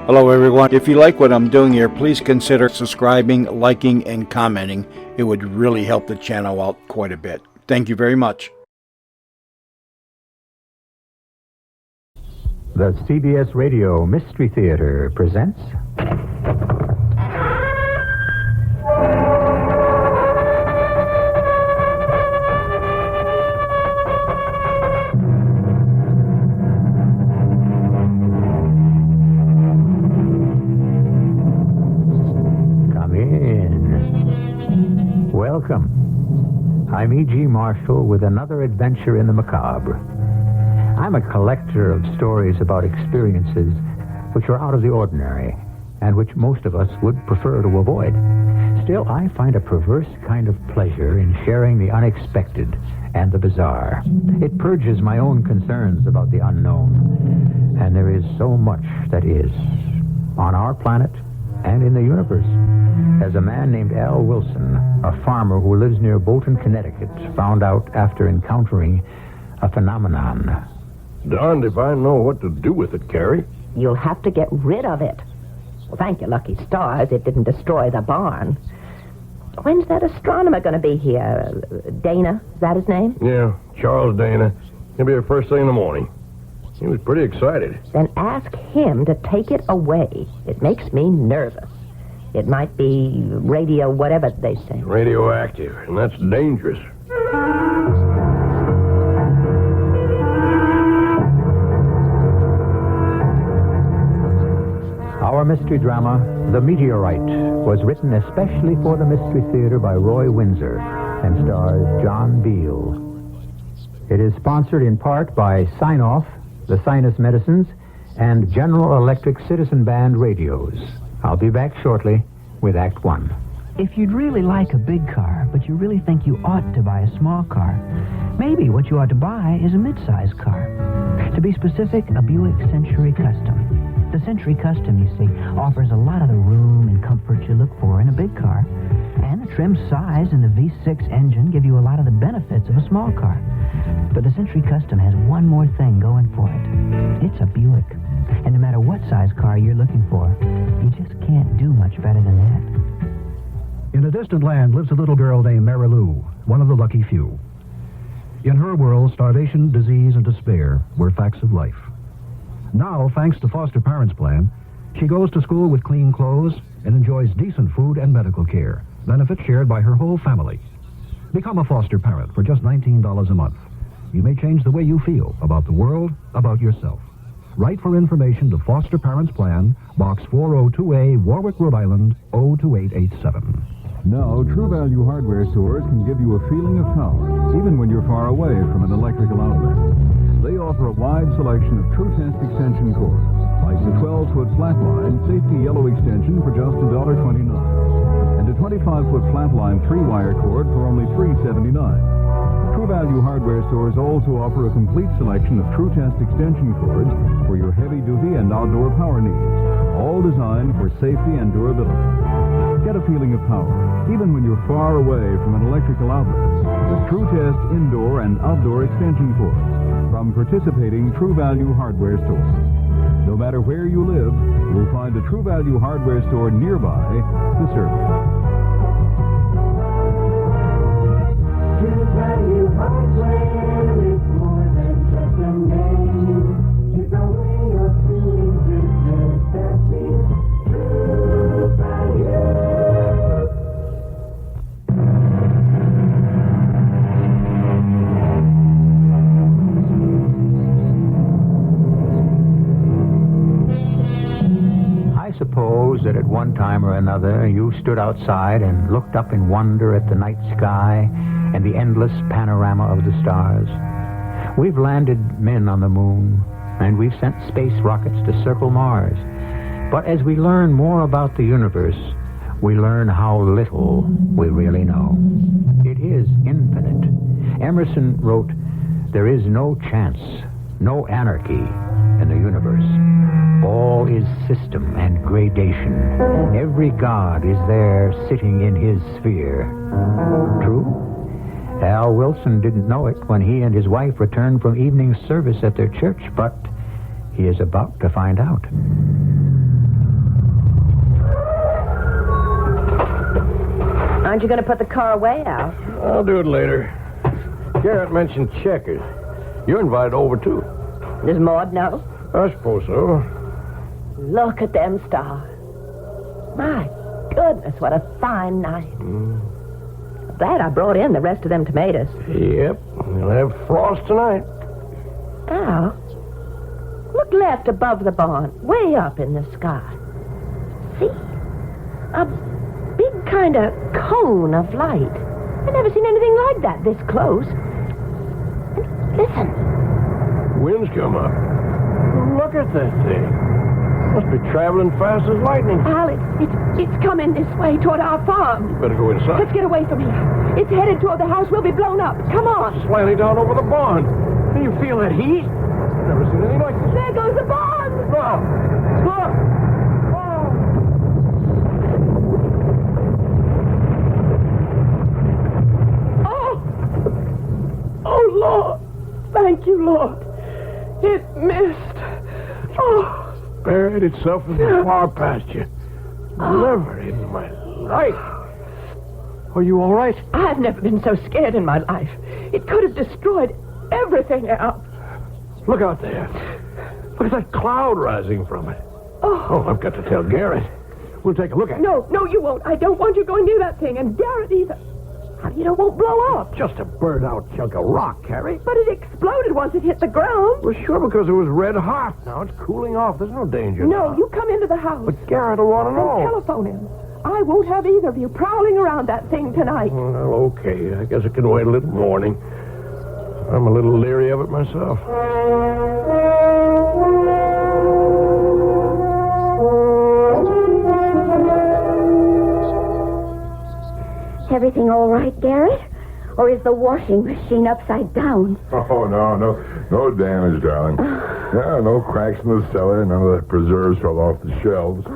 Hello everyone. If you like what I'm doing here, please consider subscribing, liking, and commenting. It would really help the channel out quite a bit. Thank you very much. The CBS Radio Mystery Theater presents... Welcome. I'm E.G. Marshall with another adventure in the macabre. I'm a collector of stories about experiences which are out of the ordinary and which most of us would prefer to avoid. Still, I find a perverse kind of pleasure in sharing the unexpected and the bizarre. It purges my own concerns about the unknown. And there is so much that is on our planet and in the universe. As a man named Al Wilson, a farmer who lives near Bolton, Connecticut, found out after encountering a phenomenon. Darned if I know what to do with it, Carrie. You'll have to get rid of it. Well, thank your lucky stars it didn't destroy the barn. When's that astronomer going to be here? Dana, is that his name? Yeah, Charles Dana. He'll be here first thing in the morning. He was pretty excited. Then ask him to take it away. It makes me nervous. It might be radio whatever they say. Radioactive, and that's dangerous. Our mystery drama, The Meteorite, was written especially for the Mystery Theater by Roy Windsor and stars John Beal. It is sponsored in part by Sign-Off, the Sinus Medicines, and General Electric Citizen Band radios. I'll be back shortly with Act One. If you'd really like a big car, but you really think you ought to buy a small car, maybe what you ought to buy is a mid-size car. To be specific, a Buick Century Custom. The Century Custom, you see, offers a lot of the room and comfort you look for in a big car. And the trim size and the V6 engine give you a lot of the benefits of a small car. But the Century Custom has one more thing going for it. It's a Buick. And no matter what size car you're looking for, you just can't do much better than that. In a distant land lives a little girl named Mary Lou, one of the lucky few. In her world, starvation, disease, and despair were facts of life. Now, thanks to Foster Parents Plan, she goes to school with clean clothes and enjoys decent food and medical care, benefits shared by her whole family. Become a foster parent for just $19 a month. You may change the way you feel about the world, about yourself. Write for information to Foster Parents Plan, Box 402A, Warwick, Rhode Island, 02887. Now, True Value hardware stores can give you a feeling of power, even when you're far away from an electrical outlet. They offer a wide selection of True Test extension cords, like the 12-foot flatline safety yellow extension for just $1.29, and a 25-foot flatline 3-wire cord for only $3.79. True Value hardware stores also offer a complete selection of True Test extension cords for your heavy-duty and outdoor power needs, all designed for safety and durability. Get a feeling of power, even when you're far away from an electrical outlet, with True Test indoor and outdoor extension cords from participating True Value hardware stores. No matter where you live, you'll find a True Value hardware store nearby to serve you. True Value hardware is more than just a name. It's a way of doing business that means True Value. Suppose that at one time or another you stood outside and looked up in wonder at the night sky and the endless panorama of the stars. We've landed men on the moon, and we've sent space rockets to circle Mars. But as we learn more about the universe, we learn how little we really know. It is infinite. Emerson wrote, "There is no chance, no anarchy in the universe. All is system and gradation. Every god is there sitting in his sphere." True? Al Wilson didn't know it when he and his wife returned from evening service at their church, but he is about to find out. Aren't you going to put the car away, Al? I'll do it later. Garrett mentioned checkers. You're invited over, too. Does Maud know? I suppose so. Look at them stars. My goodness, what a fine night. Glad I brought in the rest of them tomatoes. Yep. We'll have frost tonight. Al, look left above the barn, way up in the sky. See? A big kind of cone of light. I've never seen anything like that this close. And listen. Wind's come up. Look at that thing. Must be traveling fast as lightning. Al, it's coming this way toward our farm. Better go inside. Let's get away from here. It's headed toward the house. We'll be blown up. Come on. Slanting down over the barn. Can you feel that heat? I've never seen anything like this. There goes the barn. Look! Oh, Lord. Thank you, Lord. It missed. Oh. Buried itself in the far pasture. Never in my life. Are you all right? I've never been so scared in my life. It could have destroyed everything else. Look out there. Look at that cloud rising from it. Oh, I've got to tell Garrett. We'll take a look at it. No, you won't. I don't want you going near that thing, and Garrett either. How do you know it won't blow up? Just a burned-out chunk of rock, Carrie. But it exploded once it hit the ground. Well, sure, because it was red hot. Now it's cooling off. There's no danger No, now. you come into the house. But Garrett will want to Then know. telephone him. I won't have either of you prowling around that thing tonight. Well, okay. I guess it can wait a little morning. I'm a little leery of it myself. Everything all right, Garrett? Or is the washing machine upside down? Oh, no damage, darling. Yeah, no cracks in the cellar. None of the preserves fell off the shelves.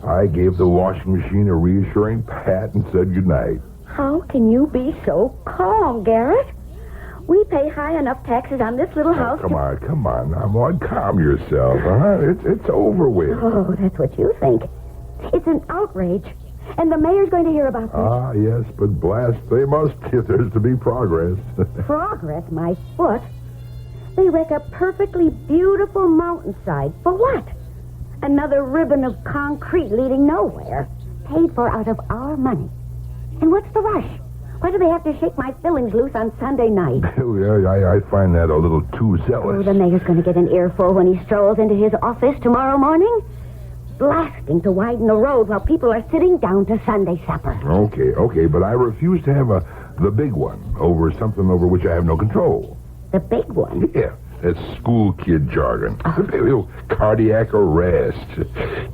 I gave the washing machine a reassuring pat and said goodnight. How can you be so calm, Garrett? We pay high enough taxes on this little house. Come on. Now, Maud, calm yourself, huh? It's over with. Oh, that's what you think. It's an outrage. And the mayor's going to hear about this. Ah, yes, but blast, they must if there's to be progress. Progress, my foot. They wreck a perfectly beautiful mountainside. For what? Another ribbon of concrete leading nowhere. Paid for out of our money. And what's the rush? Why do they have to shake my fillings loose on Sunday night? Yeah, I find that a little too Oh, zealous. the mayor's going to get an earful when he strolls into his office tomorrow morning. Blasting to widen the road while people are sitting down to Sunday supper. Okay, but I refuse to have the big one over something over which I have no control. The big one? Yeah, that's school kid jargon. Cardiac arrest.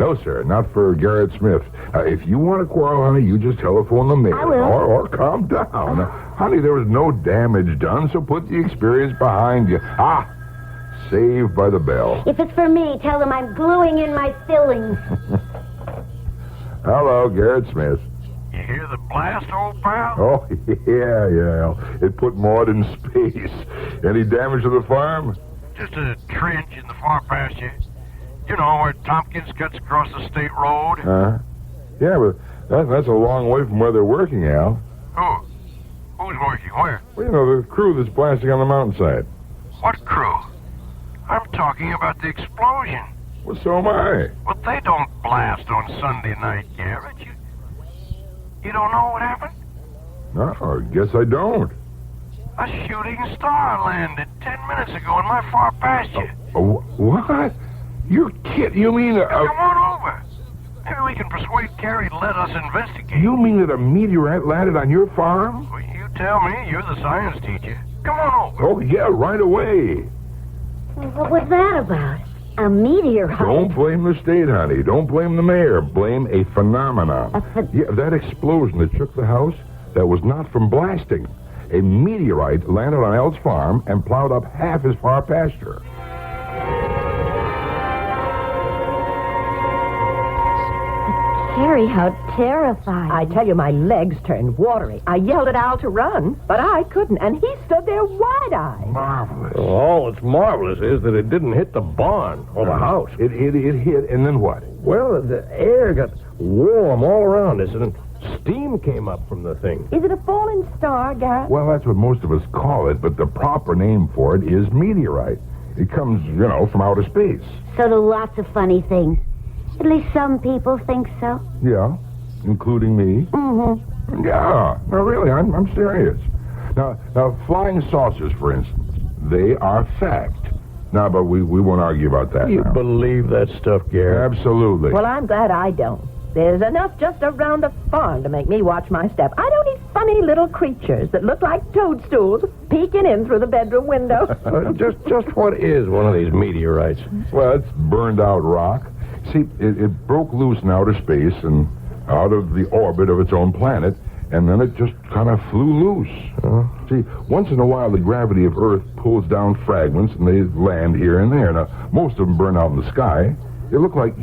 No, sir, not for Garrett Smith. If you want to quarrel, honey, you just telephone the mayor. I will. Or calm down. Honey, there was no damage done, so put the experience behind you. Saved by the bell. If it's for me, tell them I'm gluing in my fillings. Hello, Garrett Smith. You hear the blast, old pal? Oh, yeah. It put Maud in space. Any damage to the farm? Just a trench in the far pasture. You know, where Tompkins cuts across the state road. Yeah, but that's a long way from where they're working, Al. Who? Who's working? Where? Well, you know, the crew that's blasting on the mountainside. What crew? I'm talking about the explosion. Well, so am I. Well, they don't blast on Sunday night, Garrett. You don't know what happened? No, I guess I don't. A shooting star landed 10 minutes ago in my far pasture. What? You're kidding. You mean... Come on over. Maybe we can persuade Carrie to let us investigate. You mean that a meteorite landed on your farm? Well, you tell me. You're the science teacher. Come on over. Oh, yeah, right away. What was that about? A meteorite? Don't blame the state, honey. Don't blame the mayor. Blame a phenomenon. Yeah, that explosion that shook the house, that was not from blasting. A meteorite landed on El's farm and plowed up half his far pasture. Carrie, how terrifying. I tell you, my legs turned watery. I yelled at Al to run, but I couldn't, and he stood there wide-eyed. Marvelous. All that's marvelous is that it didn't hit the barn or the house. It hit, and then what? Well, the air got warm all around us, and steam came up from the thing. Is it a falling star, Garrett? Well, that's what most of us call it, but the proper name for it is meteorite. It comes, from outer space. So do lots of funny things. At least some people think so. Yeah, including me. Mm-hmm. Yeah, no, really, I'm serious. Now, flying saucers, for instance, they are fact. No, but we won't argue about that You now. believe that stuff, Garrett? Absolutely. Well, I'm glad I don't. There's enough just around the farm to make me watch my step. I don't need funny little creatures that look like toadstools peeking in through the bedroom window. Just what is one of these meteorites? Well, it's burned out rock. See, it broke loose in outer space and out of the orbit of its own planet, and then it just kind of flew loose. See, once in a while the gravity of Earth pulls down fragments and they land here and there. Now, most of them burn out in the sky. They look like,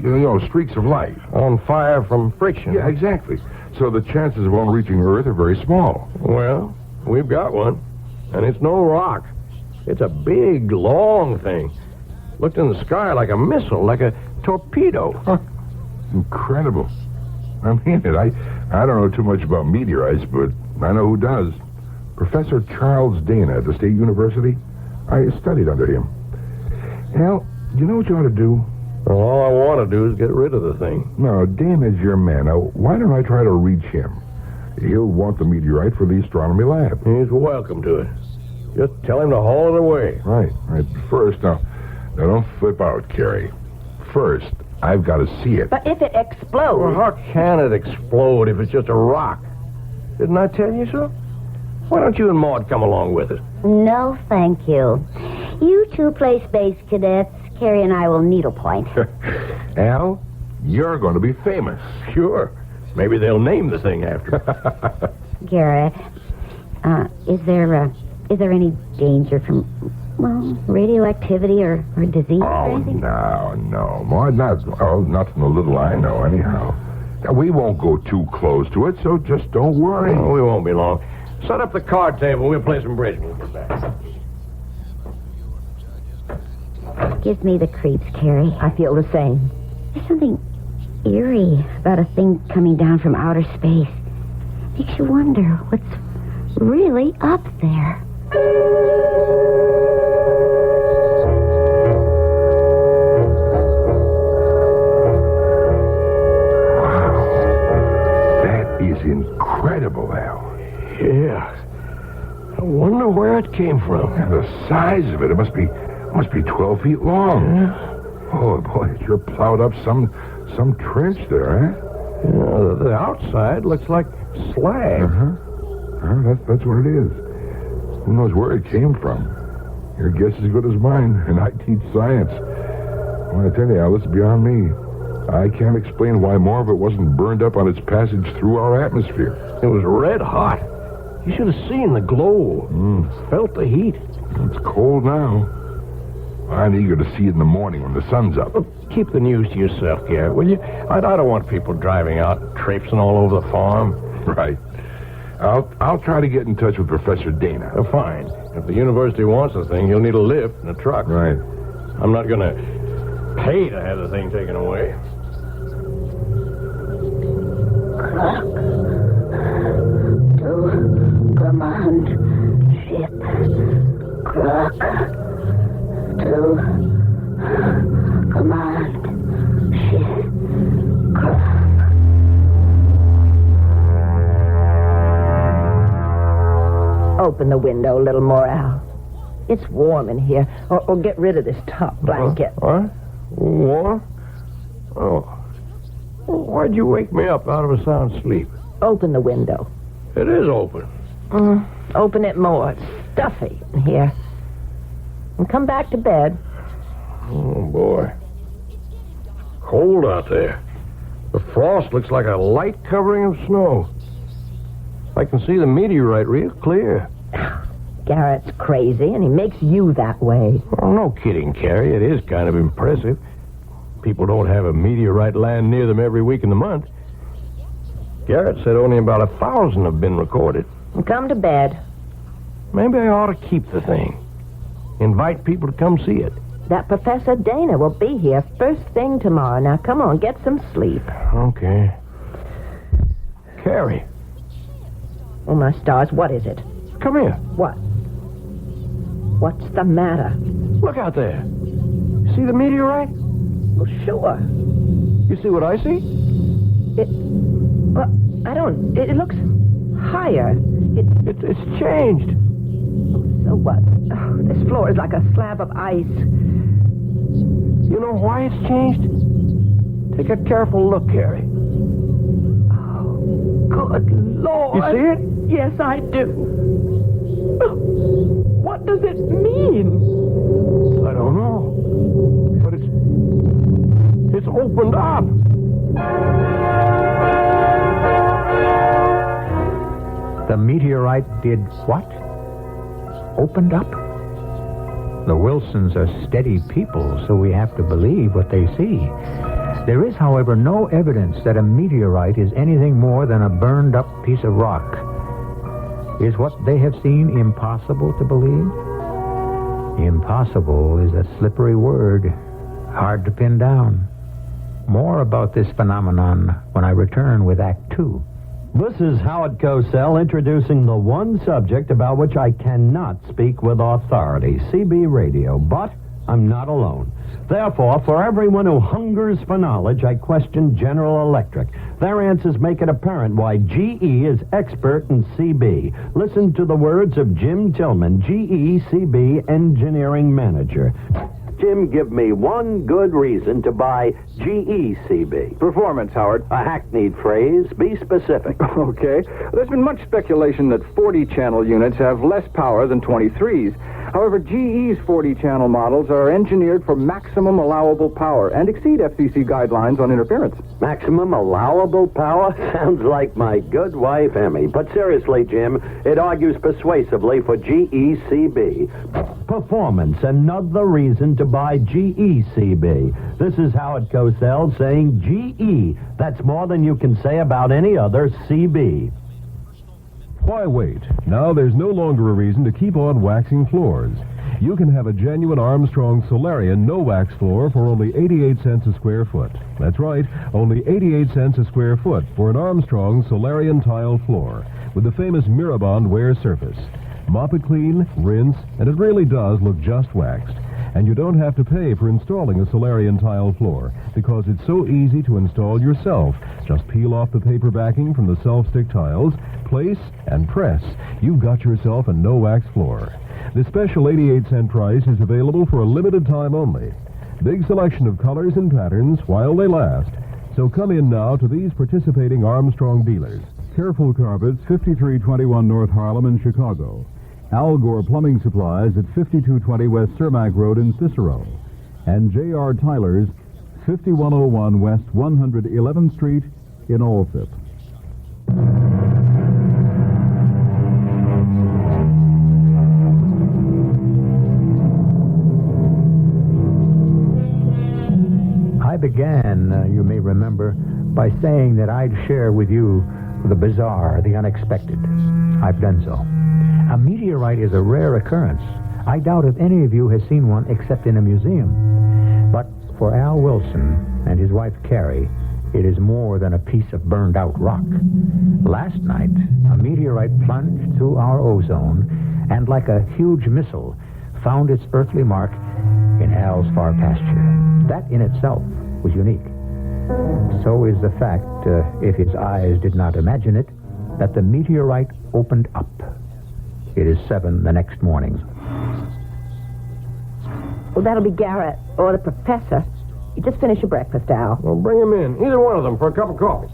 streaks of light. On fire from friction. Yeah, exactly. So the chances of one reaching Earth are very small. Well, we've got one, and it's no rock. It's a big, long thing. Looked in the sky like a missile, like a torpedo. Huh. Incredible. I mean it. I don't know too much about meteorites, but I know who does. Professor Charles Dana at the State University. I studied under him. Al, you know what you ought to do? Well, all I want to do is get rid of the thing. No, Dana's your man. Now, why don't I try to reach him? He'll want the meteorite for the astronomy lab. He's welcome to it. Just tell him to haul it away. Right. First, now don't flip out, Carrie. First, I've got to see it. But if it explodes... Well, how can it explode if it's just a rock? Didn't I tell you so? Why don't you and Maud come along with us? No, thank you. You two play space cadets. Carrie and I will needlepoint. Al, you're going to be famous. Sure. Maybe they'll name the thing after. Garrett, is there any danger from, radioactivity or disease or anything? No. Maud, not from the little I know, anyhow. Now, we won't go too close to it, so just don't worry. Oh, we won't be long. Set up the card table. We'll play some bridge when we get back. Gives me the creeps, Carrie. I feel the same. There's something eerie about a thing coming down from outer space. Makes you wonder what's really up there. Wow. That is incredible, Al. Yeah. I wonder where it came from. And the size of it, it must be 12 feet long. Yeah. Oh, boy, it sure plowed up some trench there, eh? Yeah, the outside looks like slag. That's what it is. Who knows where it came from? Your guess is as good as mine, and I teach science. Well, I tell you, Al, it's beyond me. I can't explain why more of it wasn't burned up on its passage through our atmosphere. It was red hot. You should have seen the glow. Felt the heat. It's cold now. I'm eager to see it in the morning when the sun's up. Well, keep the news to yourself, Garrett, will you? I don't want people driving out and traipsing all over the farm. Right. I'll try to get in touch with Professor Dana. Fine. If the university wants the thing, he'll need a lift and a truck. Right. I'm not going to pay to have the thing taken away. Clock to command ship. Clock to command ship. Clock. Open the window a little more, Al. It's warm in here. Or get rid of this top blanket. What? Warm? Oh. Why'd you wake me up out of a sound sleep? Open the window. It is open. Open it more. It's stuffy in here. And come back to bed. Oh, boy. Cold out there. The frost looks like a light covering of snow. I can see the meteorite real clear. Garrett's crazy, and he makes you that way. Oh, no kidding, Carrie. It is kind of impressive. People don't have a meteorite land near them every week in the month. Garrett said only about 1,000 have been recorded. And come to bed. Maybe I ought to keep the thing. Invite people to come see it. That Professor Dana will be here first thing tomorrow. Now, come on, get some sleep. Okay. Carrie, Oh, my stars, what is it? come here. What? What's the matter? Look out there. See the meteorite? Oh, sure. You see what I see? Well, I don't... It looks higher. It's changed. So what? Oh, this floor is like a slab of ice. You know why it's changed? Take a careful look, Carrie. Good Lord. You see it? Yes, I do. What does it mean? I don't know. But it's opened up. The meteorite did what? Opened up? The Wilsons are steady people, so we have to believe what they see. There is, however, no evidence that a meteorite is anything more than a burned-up piece of rock. Is what they have seen impossible to believe? Impossible is a slippery word, hard to pin down. More about this phenomenon when I return with Act 2. This is Howard Cosell introducing the one subject about which I cannot speak with authority, CB Radio, but I'm not alone. Therefore, for everyone who hungers for knowledge, I question General Electric. Their answers make it apparent why GE is expert in CB. Listen to the words of Jim Tillman, GE CB Engineering Manager. Jim, give me one good reason to buy GE CB. Performance, Howard. A hackneyed phrase. Be specific. Okay. There's been much speculation that 40-channel units have less power than 23s. However, GE's 40-channel models are engineered for maximum allowable power and exceed FCC guidelines on interference. Maximum allowable power? Sounds like my good wife, Emmy. But seriously, Jim, it argues persuasively for GE CB. Performance, another reason to buy GE CB. This is Howard Cosell saying GE. That's more than you can say about any other CB. Why wait? Now there's no longer a reason to keep on waxing floors. You can have a genuine Armstrong Solarian no-wax floor for only 88 cents a square foot. That's right, only 88 cents a square foot for an Armstrong Solarian tile floor with the famous Mirabond wear surface. Mop it clean, rinse, and it really does look just waxed. And you don't have to pay for installing a Solarian tile floor because it's so easy to install yourself. Just peel off the paper backing from the self-stick tiles, place, and press. You've got yourself a no-wax floor. The special 88-cent price is available for a limited time only. Big selection of colors and patterns while they last. So come in now to these participating Armstrong dealers. Careful Carpets, 5321 North Harlem in Chicago. Al Gore Plumbing Supplies at 5220 West Cermak Road in Cicero. And J.R. Tyler's, 5101 West 111th Street in Althip. I began, you may remember, by saying that I'd share with you the bizarre, the unexpected. I've done so. A meteorite is a rare occurrence. I doubt if any of you has seen one except in a museum. But for Al Wilson and his wife Carrie, it is more than a piece of burned-out rock. Last night, a meteorite plunged through our ozone and, like a huge missile, found its earthly mark in Al's far pasture. That in itself was unique. So is the fact, if his eyes did not imagine it, that the meteorite opened up. It is 7 the next morning. Well, that'll be Garrett or the professor. You just finished your breakfast, Al. Well, bring him in. Either one of them for a cup of coffee.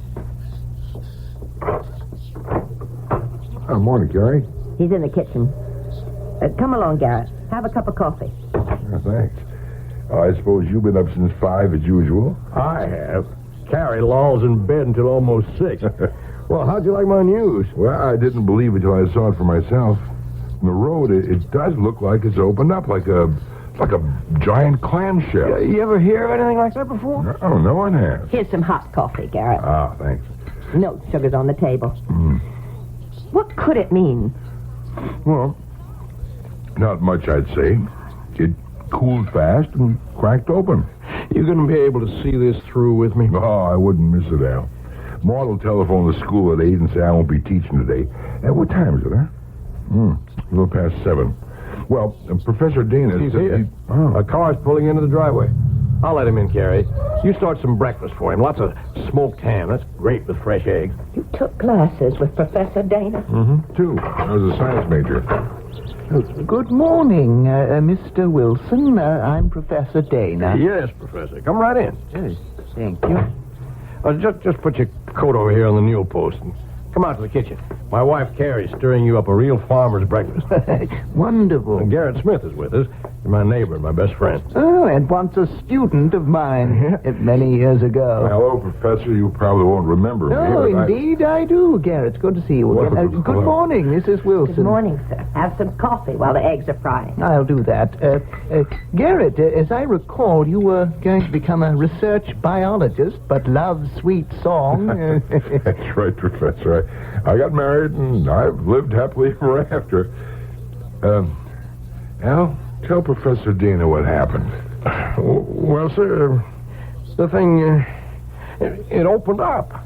Morning, Carrie. He's in the kitchen. Come along, Garrett. Have a cup of coffee. Thanks. I suppose you've been up since 5 as usual. I have. Carrie lolls in bed until almost 6. Well, how'd you like my news? Well, I didn't believe it till I saw it for myself. From the road, it does look like it's opened up like a giant clamshell. You ever hear of anything like that before? No one has. Here's some hot coffee, Garrett. Ah, thanks. No sugar's on the table. What could it mean? Well, not much, I'd say. It cooled fast and cracked open. You going to be able to see this through with me? Oh, I wouldn't miss it, Al. Maud will telephone the school at 8 and say I won't be teaching today. At what time is it, huh? A little past 7. Well, Professor Dana... He's here. A car's pulling into the driveway. I'll let him in, Carrie. You start some breakfast for him. Lots of smoked ham. That's great with fresh eggs. You took classes with Professor Dana? Mm-hmm. 2. I was a science major. Good morning, Mr. Wilson. I'm Professor Dana. Yes, Professor. Come right in. Yes, thank you. Just put your coat over here on the newel post and come out to the kitchen. My wife, Carrie's stirring you up a real farmer's breakfast. Wonderful. And Garrett Smith is with us. He's my neighbor and my best friend. Oh, and once a student of mine many years ago. Hello, Professor. You probably won't remember me. Oh, indeed I do, Garrett. It's good to see you again. Good morning, Mrs. Wilson. Good morning, sir. Have some coffee while the eggs are frying. I'll do that. Garrett, as I recall, you were going to become a research biologist, but love sweet song. That's right, Professor. I got married, and I've lived happily ever after. Al, tell Professor Dana what happened. Well, sir, the thing, it opened up.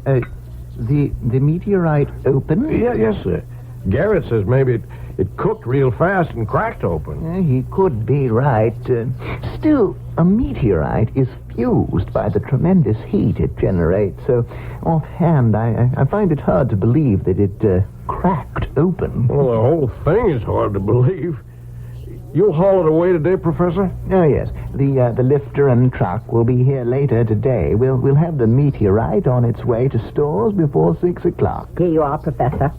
The meteorite opened? Yes, sir. Garrett says maybe it cooked real fast and cracked open. He could be right. Still, a meteorite is fused by the tremendous heat it generates. So, offhand, I find it hard to believe that it cracked open. Well, the whole thing is hard to believe. You'll haul it away today, Professor? Oh, yes. The lifter and truck will be here later today. We'll have the meteorite on its way to stores before 6 o'clock. Here you are, Professor.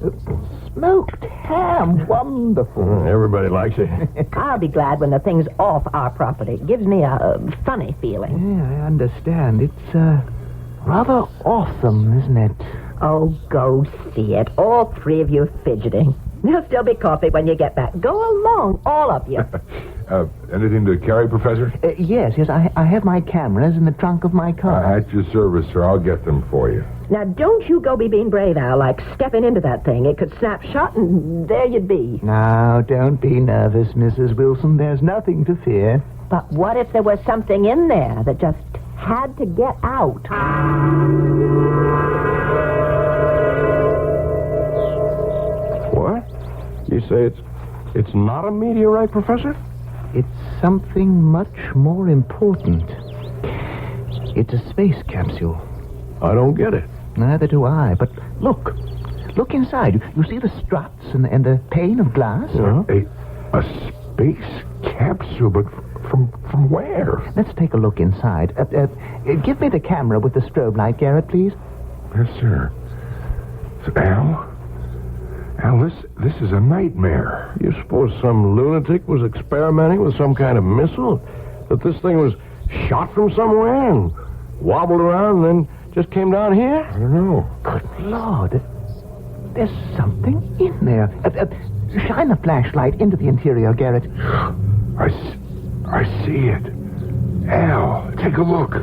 Smoked ham. Wonderful. Everybody likes it. I'll be glad when the thing's off our property. It gives me a funny feeling. Yeah, I understand. It's rather awesome, isn't it? Oh, go see it. All 3 of you fidgeting. There'll still be coffee when you get back. Go along, all of you. Anything to carry, Professor? Yes. I have my cameras in the trunk of my car. At your service, sir. I'll get them for you. Now, don't you go be being brave, Al, like stepping into that thing. It could snap shut, and there you'd be. Now, don't be nervous, Mrs. Wilson. There's nothing to fear. But what if there was something in there that just had to get out? What? You say it's not a meteorite, Professor? It's something much more important. It's a space capsule. I don't get it. Neither do I, but look. Look inside. You see the struts and the pane of glass? A space capsule, but from where? Let's take a look inside. Give me the camera with the strobe light, Garrett, please. Yes, sir. Al, this is a nightmare. You suppose some lunatic was experimenting with some kind of missile? That this thing was shot from somewhere and wobbled around and then just came down here? I don't know. Good Lord. There's something in there. Shine the flashlight into the interior, Garrett. I see it. Al, take a look.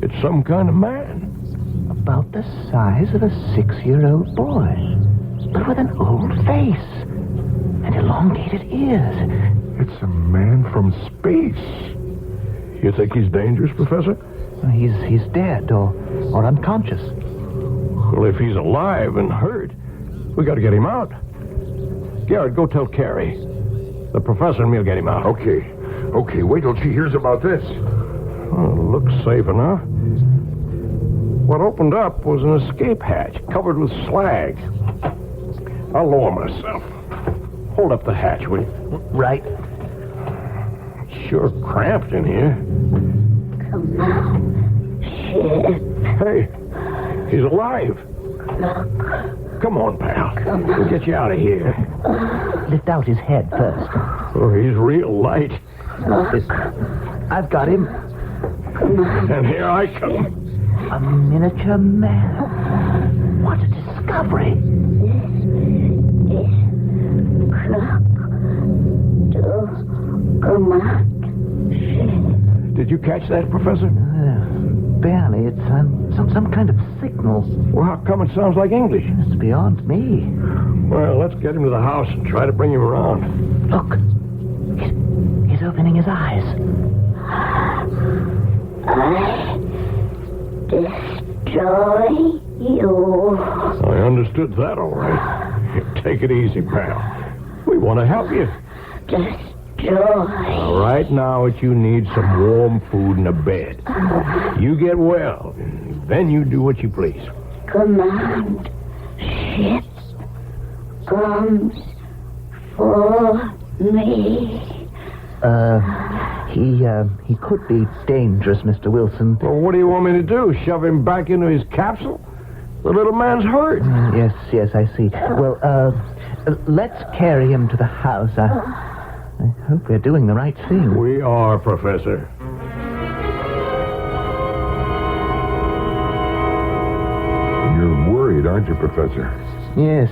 It's some kind of man. About the size of a 6-year-old boy, but with an old face and elongated ears. It's a man from space. You think he's dangerous, Professor? He's dead or unconscious. Well, if he's alive and hurt, we got to get him out. Garrett, go tell Carrie. The professor and me'll get him out. Okay, wait till she hears about this. Oh, looks safe enough. What opened up was an escape hatch covered with slag. I'll lower myself. Hold up the hatch, will you? Right. It's sure cramped in here. Come on. Shit. Hey, he's alive. Look. Come on, pal. We'll get you out of here. Lift out his head first. Oh, he's real light. I've got him. And here I come. A miniature man. What a discovery. This is clock to come out. Did you catch that, Professor? barely. It's some kind of signal. Well, how come it sounds like English? It's beyond me. Well, let's get him to the house and try to bring him around. Look. He's opening his eyes. I destroy you. I understood that all right. Take it easy, pal. We want to help you. Destroy. All right, now what you need some warm food and a bed. You get well, and then you do what you please. Command ship comes for me. He could be dangerous, Mr. Wilson. Well, what do you want me to do? Shove him back into his capsule? The little man's hurt. Yes, I see. Well, let's carry him to the house. I hope we're doing the right thing. We are, Professor. You're worried, aren't you, Professor? Yes,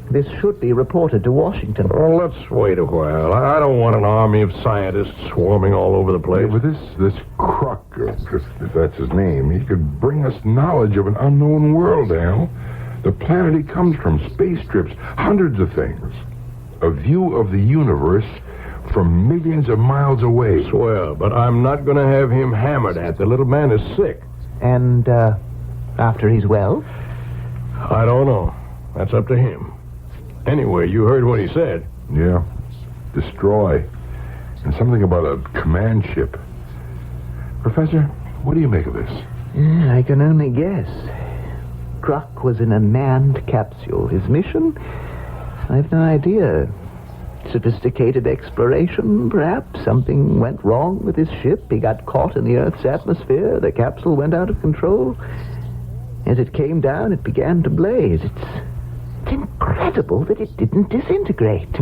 this should be reported to Washington. Well, let's wait a while. I don't want an army of scientists swarming all over the place. Yeah, but this Kruk, if that's his name, he could bring us knowledge of an unknown world, Al. The planet he comes from, space trips, hundreds of things. A view of the universe from millions of miles away. Swell, but I'm not going to have him hammered at. The little man is sick. And, after he's well? I don't know. That's up to him. Anyway, you heard what he said. Yeah. Destroy. And something about a command ship. Professor, what do you make of this? I can only guess. Kruk was in a manned capsule. His mission? I've no idea. Sophisticated exploration, perhaps. Something went wrong with his ship. He got caught in the Earth's atmosphere. The capsule went out of control. As it came down, it began to blaze. It's incredible that it didn't disintegrate.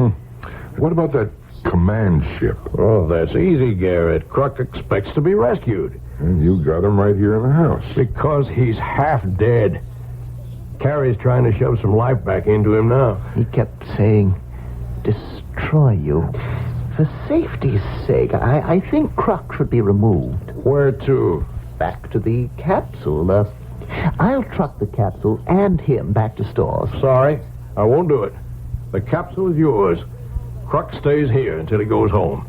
What about that command ship? Oh, that's easy, Garrett. Kruk expects to be rescued. And you got him right here in the house. Because he's half dead. Carrie's trying to shove some life back into him now. He kept saying, destroy you. For safety's sake, I think Kruk should be removed. Where to? Back to the capsule. I'll truck the capsule and him back to stores. Sorry, I won't do it. The capsule is yours. Kruk stays here until he goes home.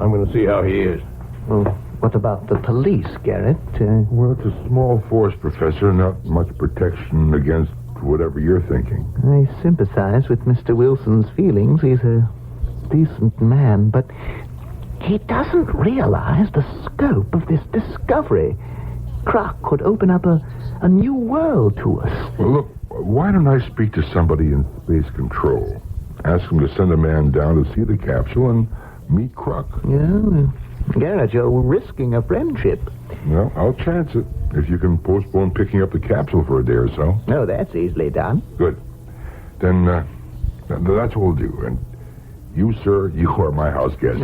I'm going to see how he is. Well, what about the police, Garrett? Well, it's a small force, Professor. Not much protection against whatever you're thinking. I sympathize with Mr. Wilson's feelings. He's a decent man, but he doesn't realize the scope of this discovery. Kruk could open up a new world to us. Well, look, why don't I speak to somebody in space control? Ask them to send a man down to see the capsule and meet Kruk. Yeah, Garrett, you're risking a friendship. Well, I'll chance it if you can postpone picking up the capsule for a day or so. No, that's easily done. Good. Then that's what we'll do. And you, sir, you are my house guest.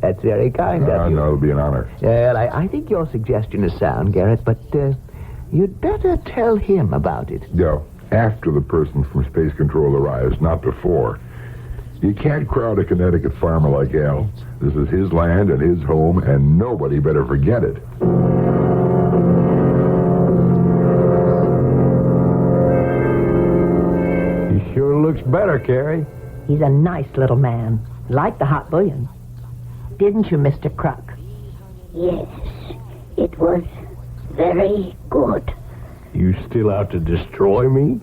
That's very kind of you. No, it'll be an honor. Well, I think your suggestion is sound, Garrett, but you'd better tell him about it. Yeah, after the person from space control arrives, not before. You can't crowd a Connecticut farmer like Al. This is his land and his home, and nobody better forget it. He sure looks better, Carrie. He's a nice little man. Like the hot bouillon. Didn't you, Mr. Kruk? Yes, it was very good. You still out to destroy me?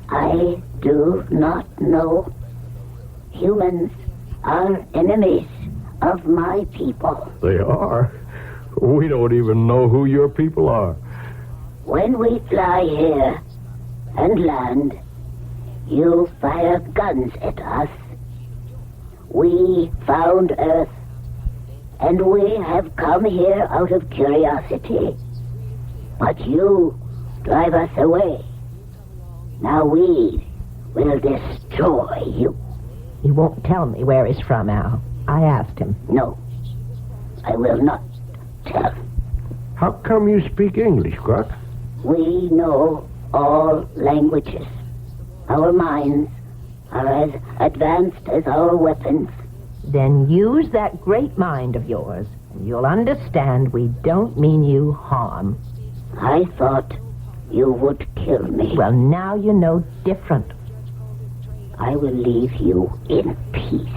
I do not know. Humans are enemies of my people. They are. We don't even know who your people are. When we fly here and land, you fire guns at us. We found Earth, and we have come here out of curiosity. But you drive us away. Now we will destroy you. He won't tell me where he's from, Al. I asked him. No, I will not tell. How come you speak English, Kruk? We know all languages. Our minds are as advanced as our weapons. Then use that great mind of yours You'll understand we don't mean you harm. I thought you would kill me. Well, now you know different. I will leave you in peace.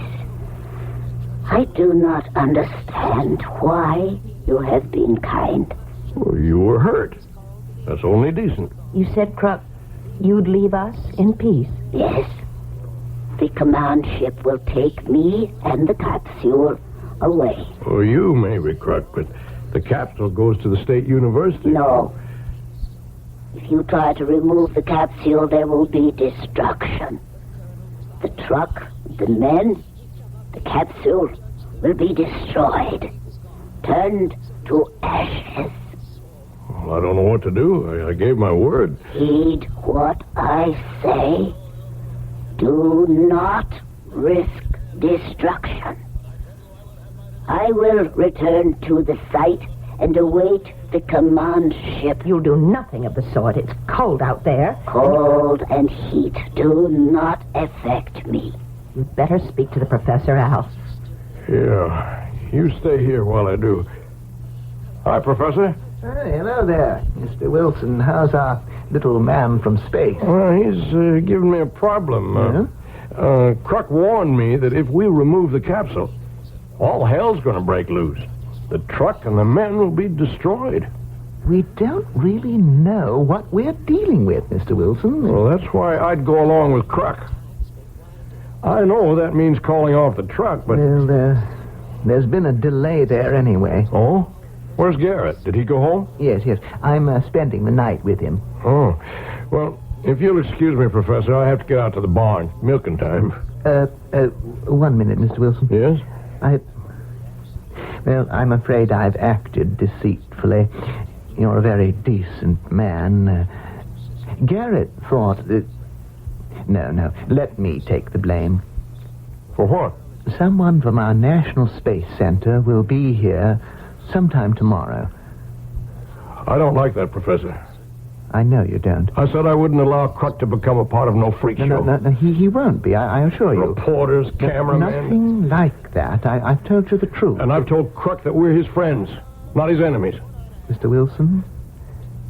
I do not understand why you have been kind. Well, you were hurt. That's only decent. You said, Kruk, you'd leave us in peace. Yes. The command ship will take me and the capsule away. Well, you maybe, Kruk, but the capsule goes to the state university. No. If you try to remove the capsule, there will be destruction. The truck, the men, the capsule will be destroyed, turned to ashes. Well, I don't know what to do. I gave my word. Heed what I say. Do not risk destruction. I will return to the site and await the command ship. You'll do nothing of the sort. It's cold out there. Cold and heat do not affect me. You'd better speak to the professor, Al. Yeah, you stay here while I do. Hi, Professor. Hey, hello there, Mr. Wilson. How's our little man from space? Well, he's giving me a problem. Kruk warned me that if we remove the capsule, all hell's going to break loose. The truck and the men will be destroyed. We don't really know what we're dealing with, Mr. Wilson. Well, that's why I'd go along with Kruk. I know that means calling off the truck, but... Well, there's been a delay there anyway. Oh? Where's Garrett? Did he go home? Yes. I'm spending the night with him. Oh. Well, if you'll excuse me, Professor, I have to get out to the barn. Milking time. 1 minute, Mr. Wilson. Yes? Well, I'm afraid I've acted deceitfully. You're a very decent man. Garrett thought that... No. Let me take the blame. For what? Someone from our National Space Center will be here sometime tomorrow. I don't like that, Professor. I know you don't. I said I wouldn't allow Kruk to become a part of no freak show. No, he won't be, I assure you. Reporters, cameramen... Nothing like that. I've told you the truth. And I've told Kruk that we're his friends, not his enemies. Mr. Wilson,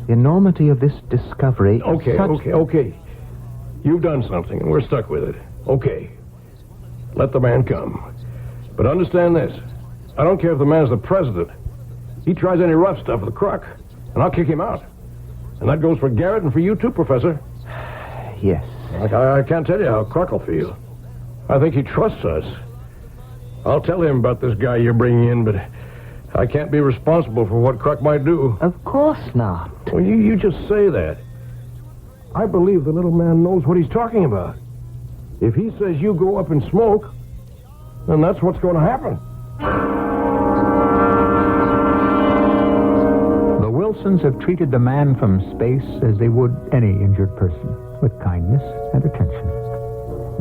the enormity of this discovery... Okay. You've done something, and we're stuck with it. Okay. Let the man come. But understand this. I don't care if the man's the president. He tries any rough stuff with Kruk, and I'll kick him out. And that goes for Garrett and for you too, Professor. Yes. I can't tell you how Kruk will feel. I think he trusts us. I'll tell him about this guy you're bringing in, but I can't be responsible for what Kruk might do. Of course not. Well, you just say that. I believe the little man knows what he's talking about. If he says you go up in smoke, then that's what's going to happen. The Wilsons have treated the man from space as they would any injured person, with kindness and attention.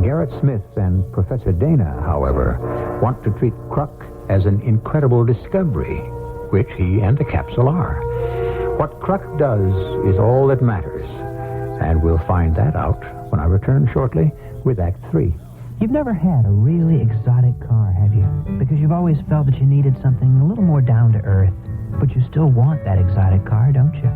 Garrett Smith and Professor Dana, however, want to treat Kruk as an incredible discovery, which he and the capsule are. What Kruk does is all that matters, and we'll find that out when I return shortly with Act 3. You've never had a really exotic car, have you? Because you've always felt that you needed something a little more down to earth. But you still want that exotic car, don't you?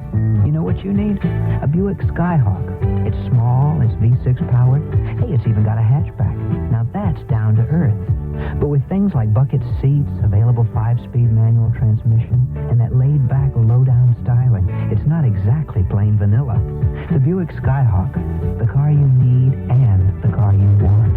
You know what you need? A Buick Skyhawk. It's small, it's V6 powered. Hey, it's even got a hatchback. Now that's down to earth. But with things like bucket seats, available 5-speed manual transmission, and that laid-back, low-down styling, it's not exactly plain vanilla. The Buick Skyhawk, the car you need and the car you want.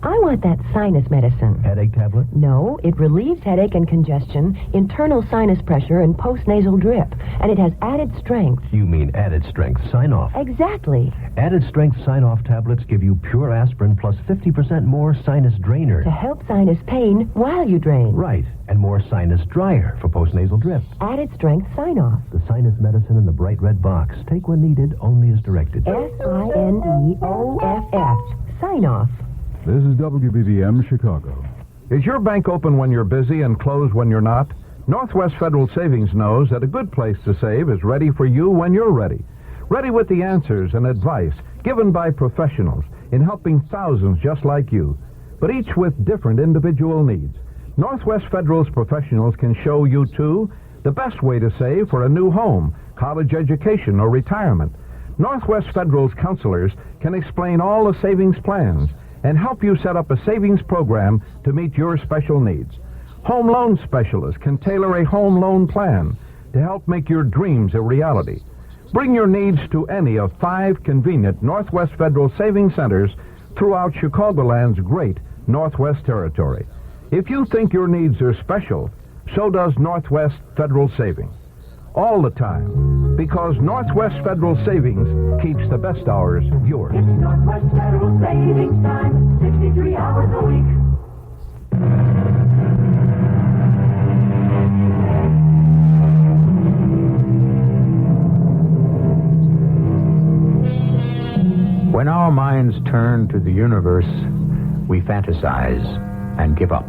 I want that sinus medicine. Headache tablet? No, it relieves headache and congestion, internal sinus pressure, and postnasal drip. And it has added strength. You mean added strength sign-off? Exactly. Added strength sign-off tablets give you pure aspirin plus 50% more sinus drainer. To help sinus pain while you drain. Right, and more sinus dryer for postnasal drip. Added strength sign-off. The sinus medicine in the bright red box. Take when needed, only as directed. SINEOFF. Sign-off. This is WBBM Chicago. Is your bank open when you're busy and closed when you're not? Northwest Federal Savings knows that a good place to save is ready for you when you're ready. Ready with the answers and advice given by professionals in helping thousands just like you, but each with different individual needs. Northwest Federal's professionals can show you, too, the best way to save for a new home, college education, or retirement. Northwest Federal's counselors can explain all the savings plans and help you set up a savings program to meet your special needs. Home loan specialists can tailor a home loan plan to help make your dreams a reality. Bring your needs to any of 5 convenient Northwest Federal Savings Centers throughout Chicagoland's great Northwest Territory. If you think your needs are special, so does Northwest Federal Savings. All the time, because Northwest Federal Savings keeps the best hours yours. It's Northwest Federal Savings Time, 63 hours a week. When our minds turn to the universe, we fantasize and give up.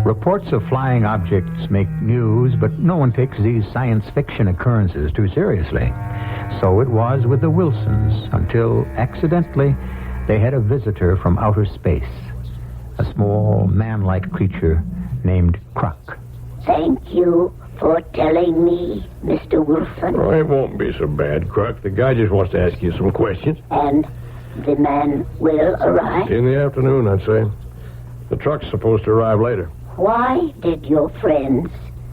Reports of flying objects make news, but no one takes these science fiction occurrences too seriously. So it was with the Wilsons, until accidentally they had a visitor from outer space, a small man-like creature named Croc. Thank you for telling me, Mr. Wilson. Oh, it won't be so bad, Croc. The guy just wants to ask you some questions. And the man will arrive? In the afternoon, I'd say. The truck's supposed to arrive later. Why did your friends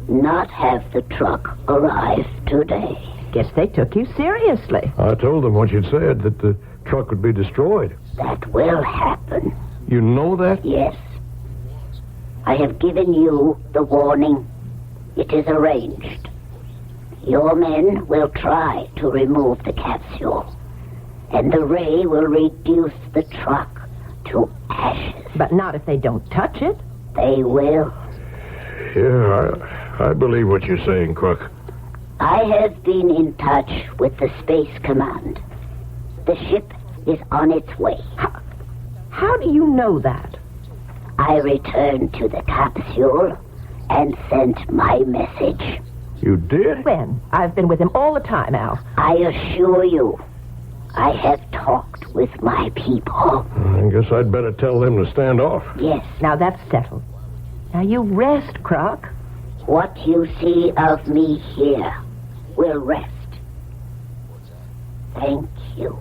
not have the truck arrive today? Guess they took you seriously. I told them what you'd said, that the truck would be destroyed. That will happen. You know that? Yes. I have given you the warning. It is arranged. Your men will try to remove the capsule, and the ray will reduce the truck to ashes. But not if they don't touch it. They will. Yeah, I believe what you're saying, Crook. I have been in touch with the Space Command. The ship is on its way. How do you know that? I returned to the capsule and sent my message. You did? When? I've been with him all the time, Al. I assure you, I have talked with my people. I guess I'd better tell them to stand off. Yes. Now that's settled. Now you rest, Croc. What you see of me here will rest. Thank you.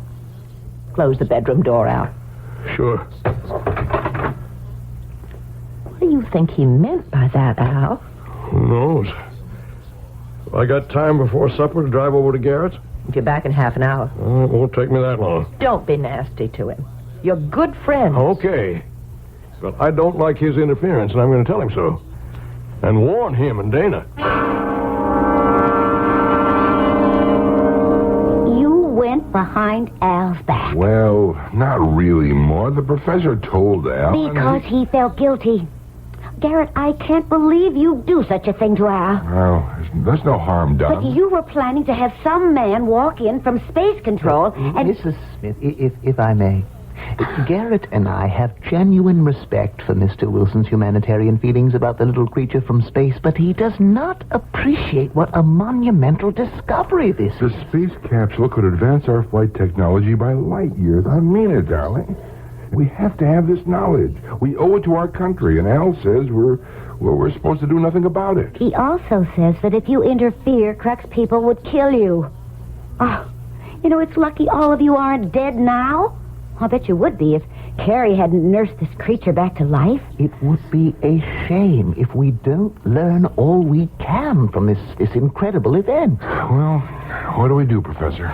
Close the bedroom door, Al. Sure. What do you think he meant by that, Al? Who knows? I got time before supper to drive over to Garrett's? Get back in half an hour. It won't take me that long. Don't be nasty to him. You're good friends. Okay. But I don't like his interference, and I'm going to tell him so. And warn him and Dana. You went behind Al's back. Well, not really, Ma. The professor told Al. Because he felt guilty. Garrett, I can't believe you'd do such a thing to Al. Well, there's no harm done. But you were planning to have some man walk in from space control and... Mrs. Smith, if I may, Garrett and I have genuine respect for Mr. Wilson's humanitarian feelings about the little creature from space, but he does not appreciate what a monumental discovery this is. The space capsule could advance our flight technology by light years. I mean it, darling. We have to have this knowledge. We owe it to our country, and Al says we're supposed to do nothing about it. He also says that if you interfere, Crux people would kill you. Oh, it's lucky all of you aren't dead now. I'll bet you would be if Carrie hadn't nursed this creature back to life. It would be a shame if we don't learn all we can from this incredible event. Well, what do we do, Professor?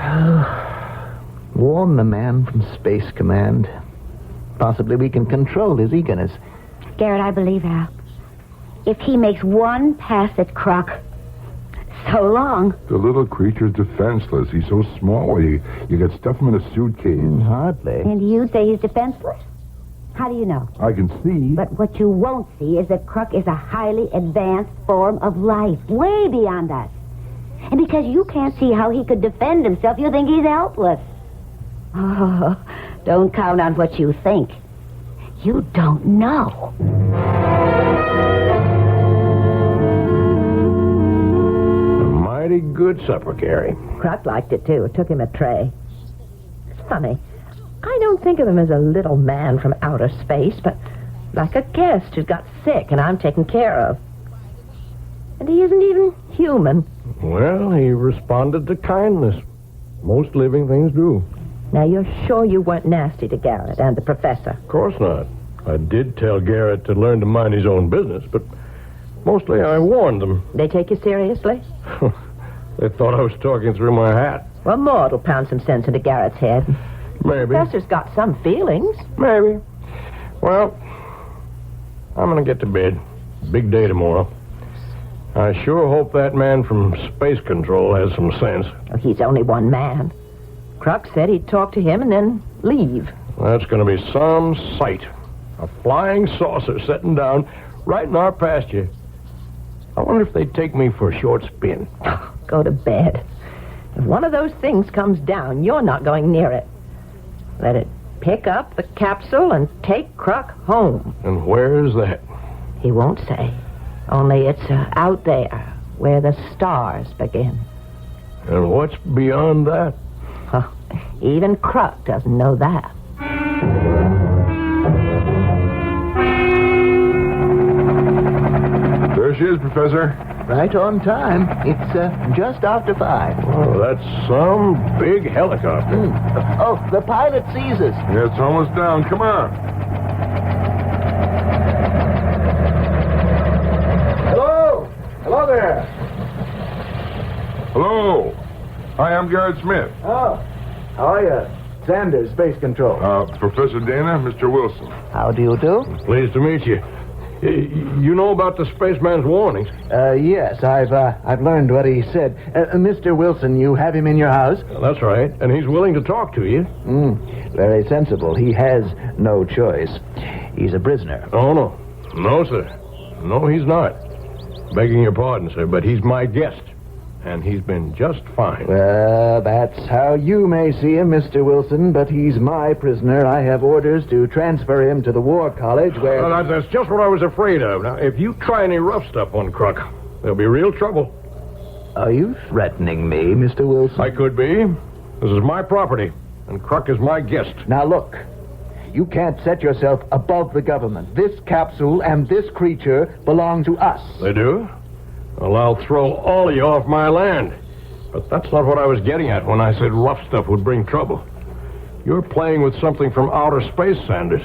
Warn the man from Space Command. Possibly we can control his eagerness. Garrett, I believe Al. If he makes one pass at Croc, so long. The little creature's defenseless. He's so small, you could stuff him in a suitcase. Hardly. And you'd say he's defenseless? How do you know? I can see. But what you won't see is that Croc is a highly advanced form of life, way beyond us. And because you can't see how he could defend himself, you think he's helpless. Oh, don't count on what you think. You don't know. A mighty good supper, Carrie. Croc liked it, too. It took him a tray. It's funny. I don't think of him as a little man from outer space, but Like a guest who's got sick and I'm taken care of. And he isn't even human. Well, he responded to kindness. Most living things do. Now, you're sure you weren't nasty to Garrett and the professor? Of course not. I did tell Garrett to learn to mind his own business, but mostly I warned them. They take you seriously? They thought I was talking through my hat. Well, Maud will pound some sense into Garrett's head. Maybe. The professor's got some feelings. Maybe. Well, I'm going to get to bed. Big day tomorrow. I sure hope that man from Space Control has some sense. Oh, he's only one man. Kruk said he'd talk to him and then leave. That's going to be some sight. A flying saucer setting down right in our pasture. I wonder if they'd take me for a short spin. Go to bed. If one of those things comes down, you're not going near it. Let it pick up the capsule and take Kruk home. And where is that? He won't say. Only it's out there, where the stars begin. And what's beyond that? Huh. Even Kruk doesn't know that. There she is, Professor. Right on time. It's just after 5. Oh, that's some big helicopter. Oh, the pilot sees us. Yeah, it's almost down. Come on. Hello! Hello there! Hello. Hi, I'm Garrett Smith. Oh, how are you? Sanders, Space Control. Professor Dana, Mr. Wilson. How do you do? Pleased to meet you. You know about the spaceman's warnings? Yes, I've learned what he said. Mr. Wilson, you have him in your house? That's right, and he's willing to talk to you. Very sensible. He has no choice. He's a prisoner. Oh, no. No, sir. No, he's not. Begging your pardon, sir, but he's my guest. And he's been just fine. Well, that's how you may see him, Mr. Wilson, but he's my prisoner. I have orders to transfer him to the War College where... Well, that's just what I was afraid of. Now, if you try any rough stuff on Kruk, there'll be real trouble. Are you threatening me, Mr. Wilson? I could be. This is my property, and Kruk is my guest. Now, look. You can't set yourself above the government. This capsule and this creature belong to us. They do? Well, I'll throw all of you off my land. But that's not what I was getting at when I said rough stuff would bring trouble. You're playing with something from outer space, Sanders.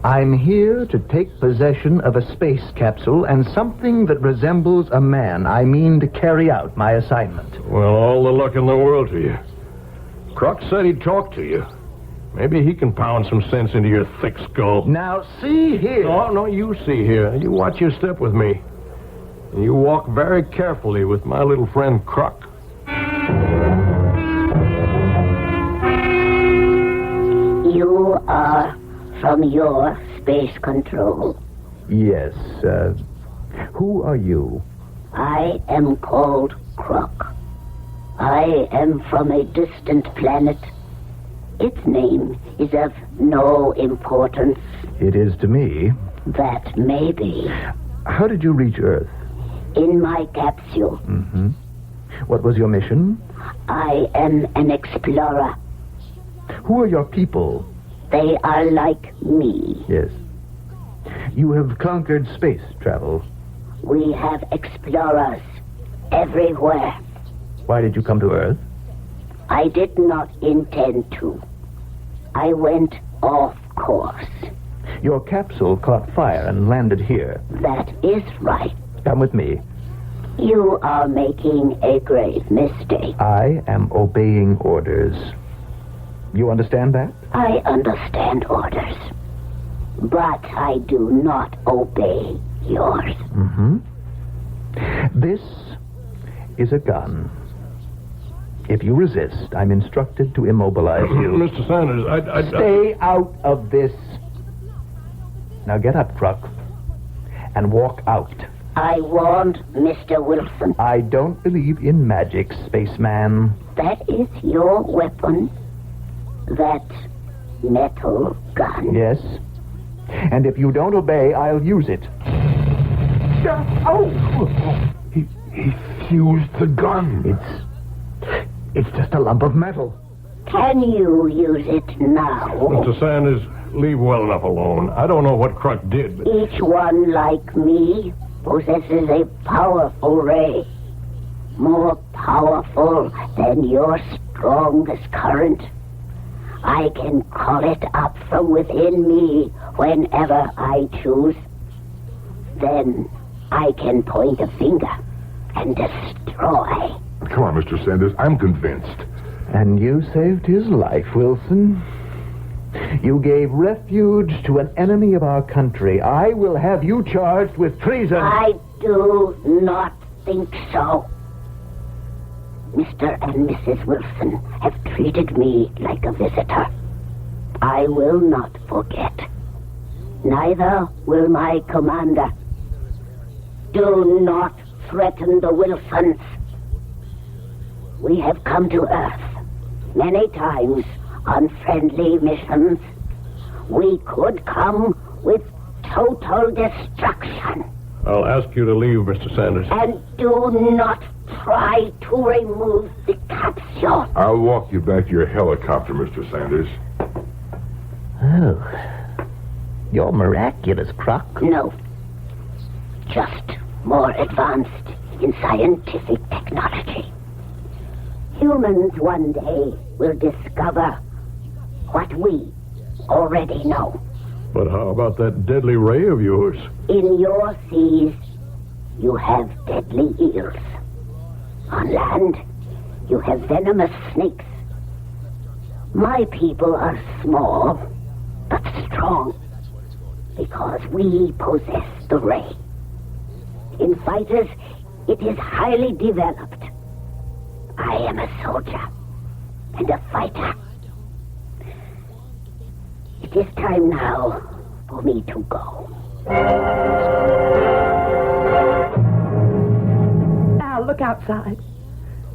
I'm here to take possession of a space capsule and something that resembles a man. I mean to carry out my assignment. Well, all the luck in the world to you. Kruk said he'd talk to you. Maybe he can pound some sense into your thick skull. Now, see here. No, you see here. You watch your step with me. You walk very carefully with my little friend Kruk. You are from your Space Control. Yes, who are you? I am called Kruk. I am from a distant planet. Its name is of no importance. It is to me. That may be. How did you reach Earth? In my capsule. Mm-hmm. What was your mission? I am an explorer. Who are your people? They are like me. Yes. You have conquered space travel. We have explorers everywhere. Why did you come to Earth? I did not intend to. I went off course. Your capsule caught fire and landed here. That is right. Come with me. You are making a grave mistake. I am obeying orders. You understand that? I understand orders. But I do not obey yours. Mm-hmm. This is a gun. If you resist, I'm instructed to immobilize you. Mr. Sanders, I... Stay out of this. Now get up, Kruk, and walk out. I warned Mr. Wilson. I don't believe in magic, spaceman. That is your weapon. That metal gun. Yes. And if you don't obey, I'll use it. Oh! He fused the gun. It's just a lump of metal. Can you use it now? Mr. Sanders, leave well enough alone. I don't know what Kruk did, but... Each one, like me, possesses a powerful ray. More powerful than your strongest current. I can call it up from within me whenever I choose. Then I can point a finger and destroy. Come on, Mr. Seldes. I'm convinced. And you saved his life, Wilson. You gave refuge to an enemy of our country. I will have you charged with treason. I do not think so. Mr. and Mrs. Wilson have treated me like a visitor. I will not forget. Neither will my commander. Do not threaten the Wilsons. We have come to Earth many times on friendly missions. We could come with total destruction. I'll ask you to leave, Mr. Sanders. And do not try to remove the capsule. I'll walk you back to your helicopter, Mr. Sanders. Oh. You're miraculous, Kruk. No. Just more advanced in scientific technology. Humans one day will discover what we already know. But how about that deadly ray of yours? In your seas, you have deadly eels. On land, you have venomous snakes. My people are small, but strong, because we possess the ray. In fighters, it is highly developed. I am a soldier and a fighter. It is time now for me to go. Al, look outside.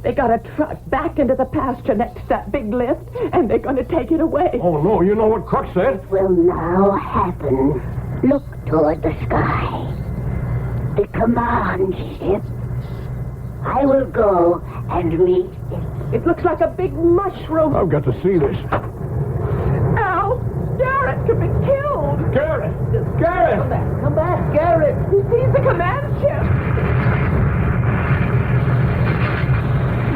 They got a truck back into the pasture next to that big lift, and they're going to take it away. Oh, no, you know what Kruk said? It will now happen. Look toward the sky. The command ship. I will go and meet it. It looks like a big mushroom. I've got to see this. Al, Garrett could be killed. Garrett! Come back, Garrett. He sees the command ship.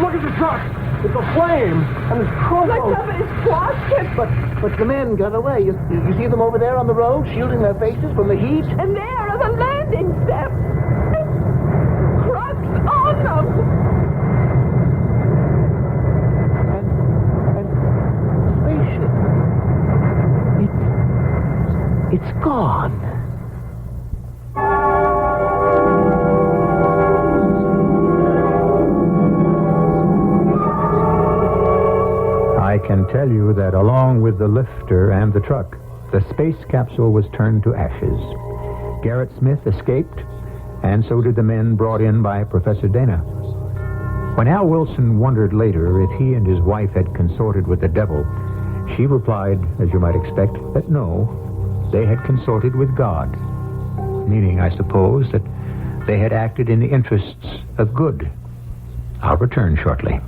Look at the truck! It's a flame! And it's crawling. Like somebody's squashed it. But the men got away. You see them over there on the road, shielding their faces from the heat? And there are the landing steps. Kruk's on them. And spaceship. It's gone. I can tell you that along with the lifter and the truck, the space capsule was turned to ashes. Garrett Smith escaped, and so did the men brought in by Professor Dana. When Al Wilson wondered later if he and his wife had consorted with the devil, she replied, as you might expect, that no, they had consorted with God, meaning, I suppose, that they had acted in the interests of good. I'll return shortly.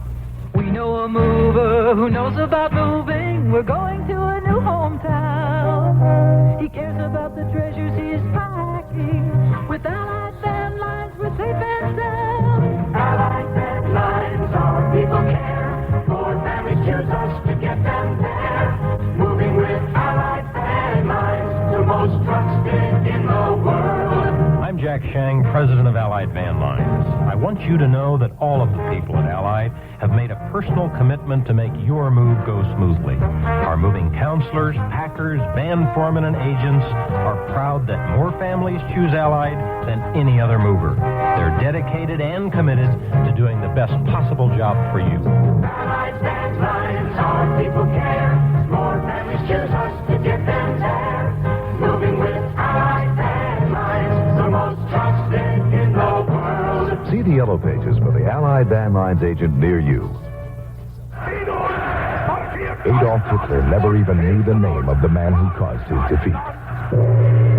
We know a mover who knows about moving. We're going to a new hometown. He cares about the treasures he's packing. With Allied Van Lines, we're safe and sound. Allied Van Lines, our people care. More families choose us to get them there. Moving with Allied Van Lines, the most trusted in the world. I'm Jack Shang, president of Allied Van Lines. I want you to know that all of the people at Allied have made a personal commitment to make your move go smoothly. Our moving counselors, packers, van foremen, and agents are proud that more families choose Allied than any other mover. They're dedicated and committed to doing the best possible job for you. Allied Van Lines, our people care. More families choose us to get them there. Moving with Allied Van Lines, the most trusted in the world. See the yellow pages for the Allied Van Lines agent near you. Adolf Hitler never even knew the name of the man who caused his defeat.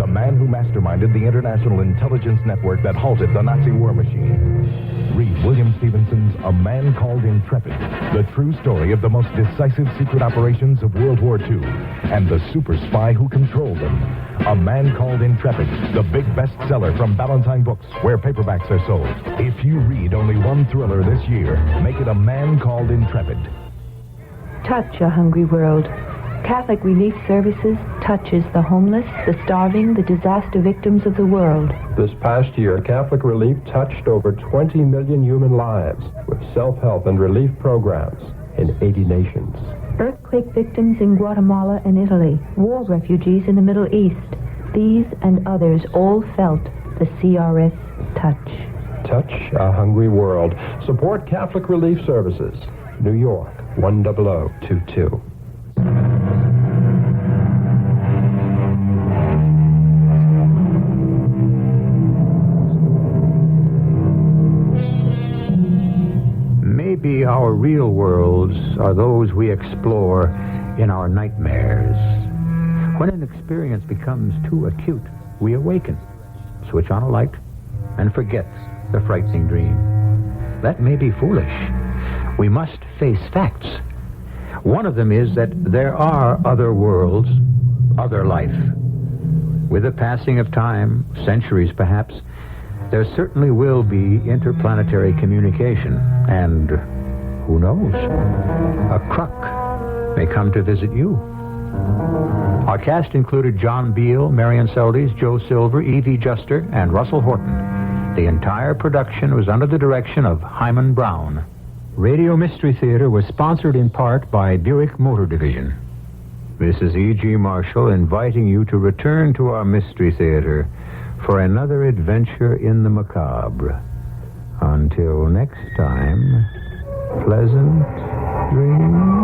The man who masterminded the international intelligence network that halted the Nazi war machine. Read William Stevenson's A Man Called Intrepid, The true story of the most decisive secret operations of World War II and the super spy who controlled them. A Man Called Intrepid, the big bestseller from Ballantine Books, where paperbacks are sold. If you read only one thriller this year, make it A Man Called Intrepid. Touch a hungry world. Catholic Relief Services touches the homeless, the starving, the disaster victims of the world. This past year, Catholic Relief touched over 20 million human lives with self-help and relief programs in 80 nations. Earthquake victims in Guatemala and Italy, war refugees in the Middle East. These and others all felt the CRS touch. Touch a hungry world. Support Catholic Relief Services. New York, 10022. Maybe our real worlds are those we explore in our nightmares. When an experience becomes too acute, we awaken, switch on a light, and forget the frightening dream. That may be foolish. We must face facts. One of them is that there are other worlds, other life. With the passing of time, centuries perhaps, there certainly will be interplanetary communication, and who knows, a Kruk may come to visit you. Our cast included John Beal, Marian Seldes, Joe Silver, Evie Juster, and Russell Horton. The entire production was under the direction of Hyman Brown. Radio Mystery Theater was sponsored in part by Buick Motor Division. This is E.G. Marshall inviting you to return to our Mystery Theater for another adventure in the macabre. Until next time, pleasant dreams.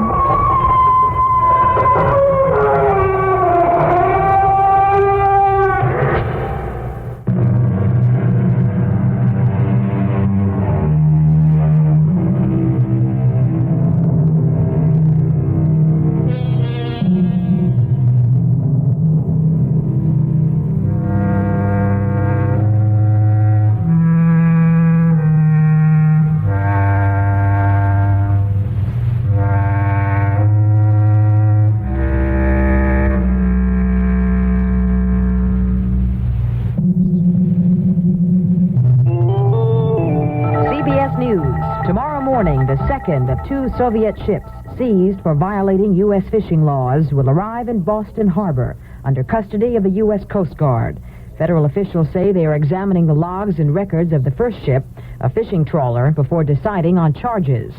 The second of two Soviet ships seized for violating U.S. fishing laws will arrive in Boston Harbor under custody of the U.S. Coast Guard. Federal officials say they are examining the logs and records of the first ship, a fishing trawler, before deciding on charges.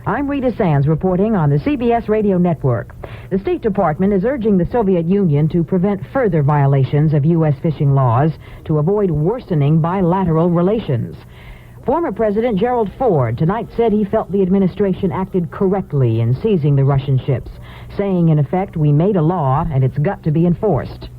I'm Rita Sands reporting on the CBS radio network. The State Department is urging the Soviet Union to prevent further violations of U.S. fishing laws to avoid worsening bilateral relations. Former President Gerald Ford tonight said he felt the administration acted correctly in seizing the Russian ships, saying, in effect, we made a law and it's got to be enforced.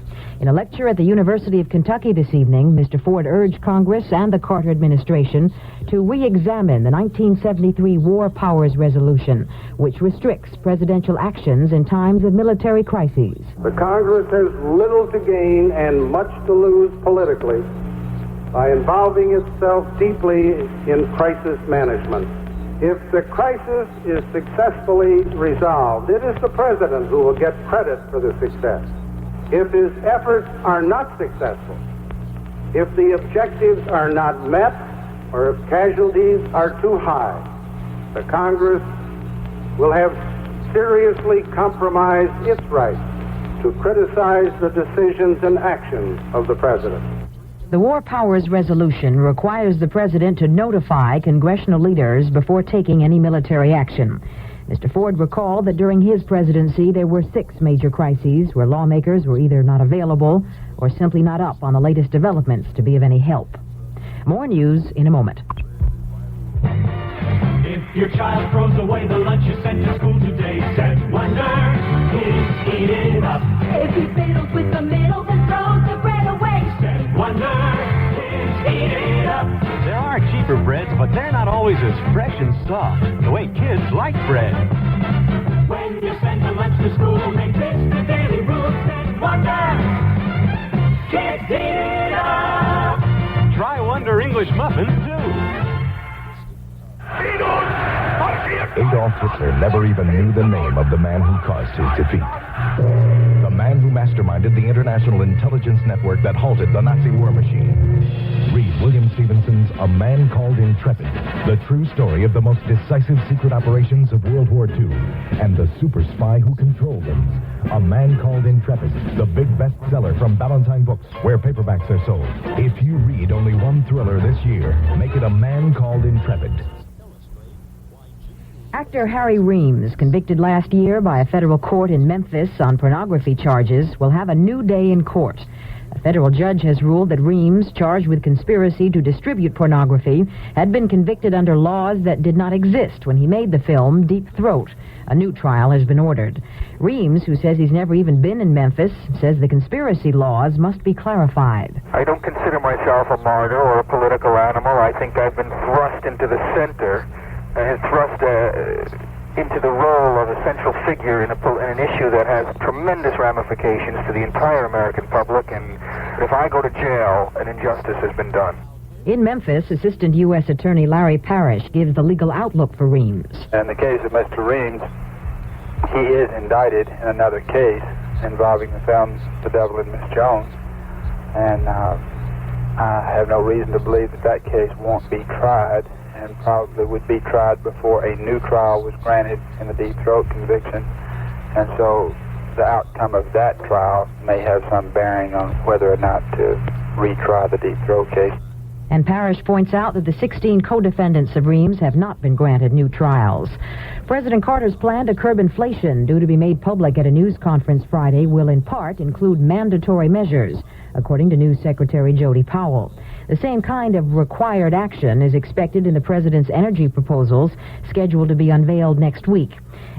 In a lecture at the University of Kentucky this evening, Mr. Ford urged Congress and the Carter administration to re-examine the 1973 War Powers Resolution, which restricts presidential actions in times of military crises. The Congress has little to gain and much to lose politically by involving itself deeply in crisis management. If the crisis is successfully resolved, it is the president who will get credit for the success. If his efforts are not successful, if the objectives are not met, or if casualties are too high, the Congress will have seriously compromised its right to criticize the decisions and actions of the president. The War Powers Resolution requires the president to notify congressional leaders before taking any military action. Mr. Ford recalled that during his presidency there were 6 major crises where lawmakers were either not available or simply not up on the latest developments to be of any help. More news in a moment. If your child throws away the lunch you sent to school today, said wonder, please eat it up. If he fiddles with the middle then throws the bread away, said wonder, please eat it up. There are cheaper breads, but they're not always as fresh and soft, the way kids like bread. When you send the lunch to school, make this the daily rule, said wonder, kids eat it up. Try Wonder English muffins, too. Sinon, marchiert Adolf Hitler never even knew the name of the man who caused his defeat. The man who masterminded the international intelligence network that halted the Nazi war machine. Read William Stevenson's A Man Called Intrepid, the true story of the most decisive secret operations of World War II, and the super spy who controlled them. A Man Called Intrepid, the big bestseller from Ballantine Books, where paperbacks are sold. If you read only one thriller this year, make it A Man Called Intrepid. Actor Harry Reams, convicted last year by a federal court in Memphis on pornography charges, will have a new day in court. A federal judge has ruled that Reams, charged with conspiracy to distribute pornography, had been convicted under laws that did not exist when he made the film Deep Throat. A new trial has been ordered. Reams, who says he's never even been in Memphis, says the conspiracy laws must be clarified. I don't consider myself a martyr or a political animal. I think I've been thrust into the center and thrust into the role of a central figure in an issue that has tremendous ramifications to the entire American public, and if I go to jail, an injustice has been done. In Memphis, Assistant U.S. Attorney Larry Parrish gives the legal outlook for Reams. In the case of Mr. Reams, he is indicted in another case involving the films The Devil and Miss Jones, and I have no reason to believe that case won't be tried, and probably would be tried before a new trial was granted in the Deep Throat conviction. And so the outcome of that trial may have some bearing on whether or not to retry the Deep Throat case. And Parrish points out that the 16 co-defendants of Reams have not been granted new trials. President Carter's plan to curb inflation, due to be made public at a news conference Friday, will in part include mandatory measures, according to News Secretary Jody Powell. The same kind of required action is expected in the president's energy proposals, scheduled to be unveiled next week.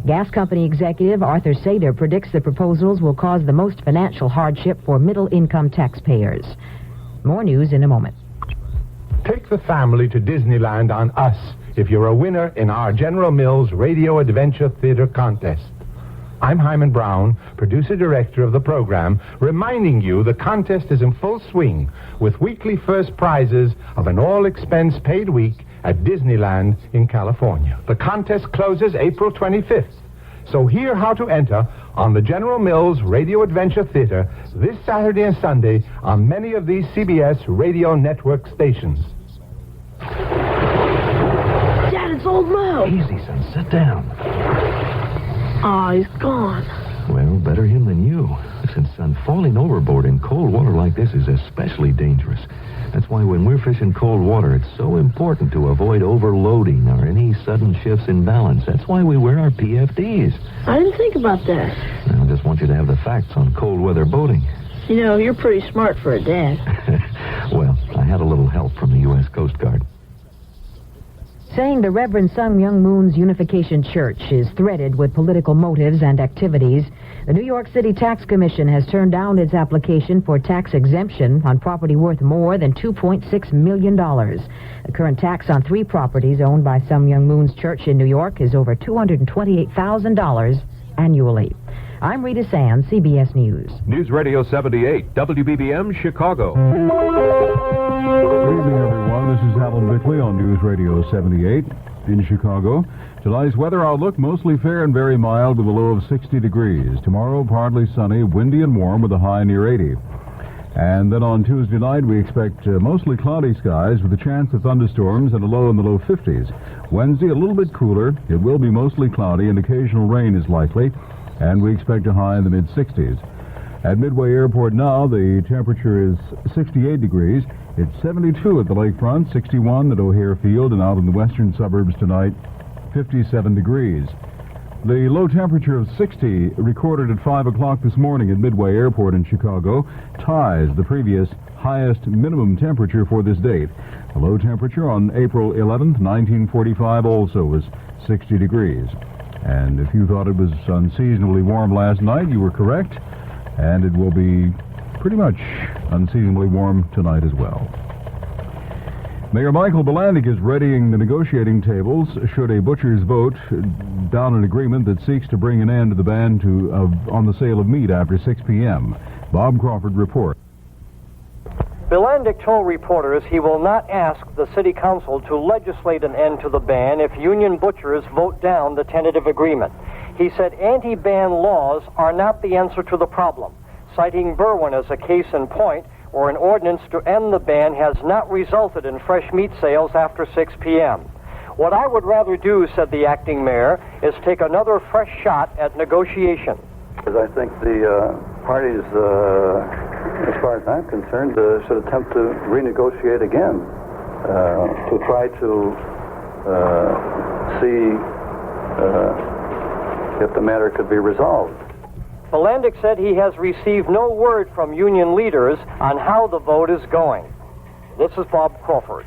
Gas company executive Arthur Sater predicts the proposals will cause the most financial hardship for middle-income taxpayers. More news in a moment. Take the family to Disneyland on us if you're a winner in our General Mills Radio Adventure Theater contest. I'm Hyman Brown, producer-director of the program, reminding you the contest is in full swing with weekly first prizes of an all-expense-paid week at Disneyland in California. The contest closes April 25th, so hear how to enter on the General Mills Radio Adventure Theater this Saturday and Sunday on many of these CBS radio network stations. Dad, it's old Mo. Easy, son. Sit down. Aw, he's gone. Well, better him than you. Listen, son, falling overboard in cold water like this is especially dangerous. That's why when we're fishing cold water, it's so important to avoid overloading or any sudden shifts in balance. That's why we wear our PFDs. I didn't think about that. I just want you to have the facts on cold weather boating. You know, you're pretty smart for a dad. Well, I had a little help from the U.S. Coast Guard. Saying the Reverend Sun Myung Moon's Unification Church is threaded with political motives and activities, the New York City Tax Commission has turned down its application for tax exemption on property worth more than $2.6 million. The current tax on 3 properties owned by Sun Myung Moon's church in New York is over $228,000 annually. I'm Rita Sands, CBS News. News Radio 78, WBBM, Chicago. Good evening, everyone. This is Alan Bickley on News Radio 78 in Chicago. Tonight's weather outlook, mostly fair and very mild with a low of 60 degrees. Tomorrow, partly sunny, windy and warm with a high near 80. And then on Tuesday night, we expect mostly cloudy skies with a chance of thunderstorms and a low in the low 50s. Wednesday, a little bit cooler. It will be mostly cloudy and occasional rain is likely. And we expect a high in the mid-60s. At Midway Airport now, the temperature is 68 degrees. It's 72 at the lakefront, 61 at O'Hare Field, and out in the western suburbs tonight, 57 degrees. The low temperature of 60 recorded at 5 o'clock this morning at Midway Airport in Chicago ties the previous highest minimum temperature for this date. The low temperature on April 11th, 1945 also was 60 degrees. And if you thought it was unseasonably warm last night, you were correct. And it will be pretty much unseasonably warm tonight as well. Mayor Michael Bilandic is readying the negotiating tables should a butcher's vote down an agreement that seeks to bring an end to the ban on the sale of meat after 6 p.m. Bob Crawford reports. Bilandic told reporters he will not ask the city council to legislate an end to the ban if union butchers vote down the tentative agreement. He said anti-ban laws are not the answer to the problem, citing Berwyn as a case in point where an ordinance to end the ban has not resulted in fresh meat sales after 6 p.m. What I would rather do, said the acting mayor, is take another fresh shot at negotiation. I think the parties, as far as I'm concerned, should attempt to renegotiate again to try to see if the matter could be resolved. Bilandic said he has received no word from union leaders on how the vote is going. This is Bob Crawford.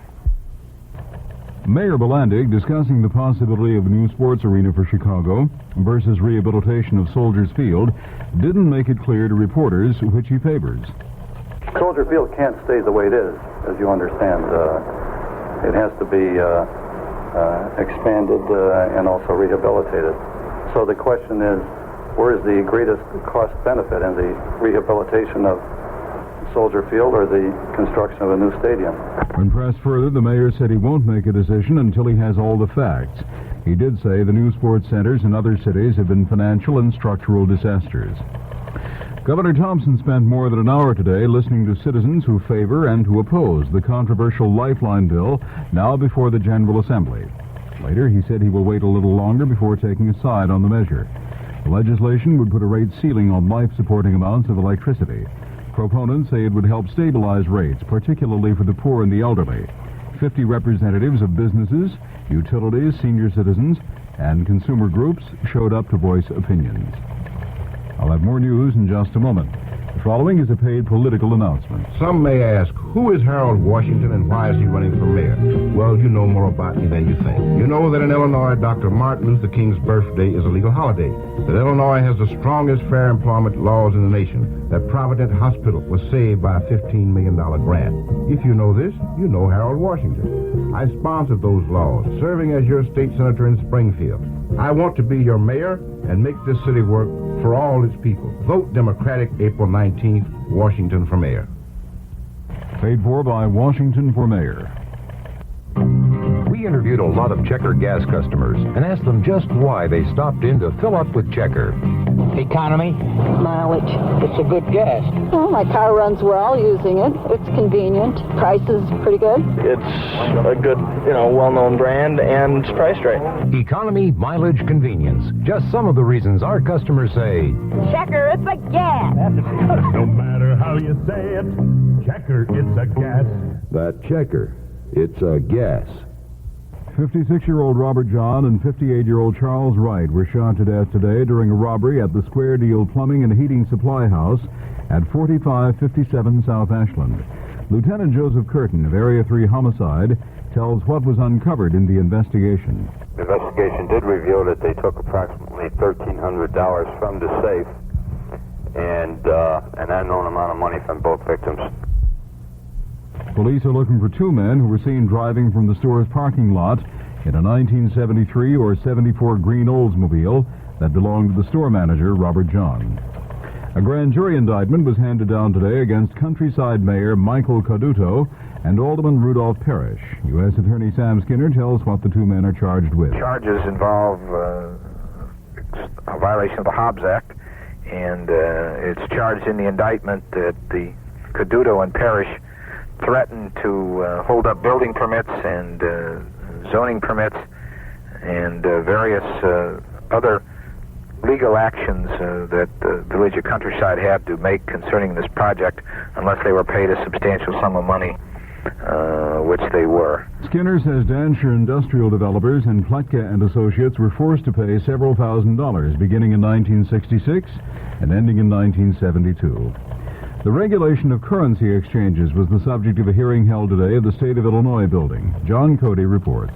Mayor Bilandic discussing the possibility of a new sports arena for Chicago versus rehabilitation of Soldiers Field didn't make it clear to reporters which he favors. Soldier Field can't stay the way it is, as you understand. It has to be expanded and also rehabilitated. So the question is, where is the greatest cost benefit in the rehabilitation of Soldier Field or the construction of a new stadium? When pressed further, the mayor said he won't make a decision until he has all the facts. He did say the new sports centers in other cities have been financial and structural disasters. Governor Thompson spent more than an hour today listening to citizens who favor and who oppose the controversial Lifeline bill now before the General Assembly. Later, he said he will wait a little longer before taking a side on the measure. The legislation would put a rate ceiling on life-supporting amounts of electricity. Proponents say it would help stabilize rates, particularly for the poor and the elderly. 50 representatives of businesses, utilities, senior citizens, and consumer groups showed up to voice opinions. I'll have more news in just a moment. The following is a paid political announcement. Some may ask, who is Harold Washington and why is he running for mayor? Well, you know more about me than you think. You know that in Illinois, Dr. Martin Luther King's birthday is a legal holiday, that Illinois has the strongest fair employment laws in the nation, that Providence Hospital was saved by a $15 million grant. If you know this, you know Harold Washington. I sponsored those laws, serving as your state senator in Springfield. I want to be your mayor and make this city work for all its people. Vote Democratic April 19th, Washington for mayor. Paid for by Washington for Mayor. We interviewed a lot of Checker gas customers and asked them just why they stopped in to fill up with Checker. Economy. Mileage. It's a good gas. Well, my car runs well using it. It's convenient. Price is pretty good. It's a good, well-known brand, and it's priced right. Economy, mileage, convenience. Just some of the reasons our customers say, Checker, it's a gas. No matter how you say it, Checker, it's a gas. that Checker, it's a gas. 56-year-old Robert John and 58-year-old Charles Wright were shot to death today during a robbery at the Square Deal Plumbing and Heating Supply House at 4557 South Ashland. Lieutenant Joseph Curtin of Area 3 Homicide tells what was uncovered in the investigation. The investigation did reveal that they took approximately $1,300 from the safe and an unknown amount of money from both victims. Police are looking for two men who were seen driving from the store's parking lot in a 1973 or 74 green Oldsmobile that belonged to the store manager, Robert John. A grand jury indictment was handed down today against Countryside Mayor Michael Caduto and Alderman Rudolph Parrish. U.S. Attorney Sam Skinner tells what the two men are charged with. Charges involve a violation of the Hobbs Act, and it's charged in the indictment that the Caduto and Parrish threatened to hold up building permits and zoning permits and various other legal actions that the village of Countryside had to make concerning this project unless they were paid a substantial sum of money, which they were. Skinner says Danshire Industrial Developers and Pletka and Associates were forced to pay several $1,000s beginning in 1966 and ending in 1972. The regulation of currency exchanges was the subject of a hearing held today at the State of Illinois building. John Cody reports.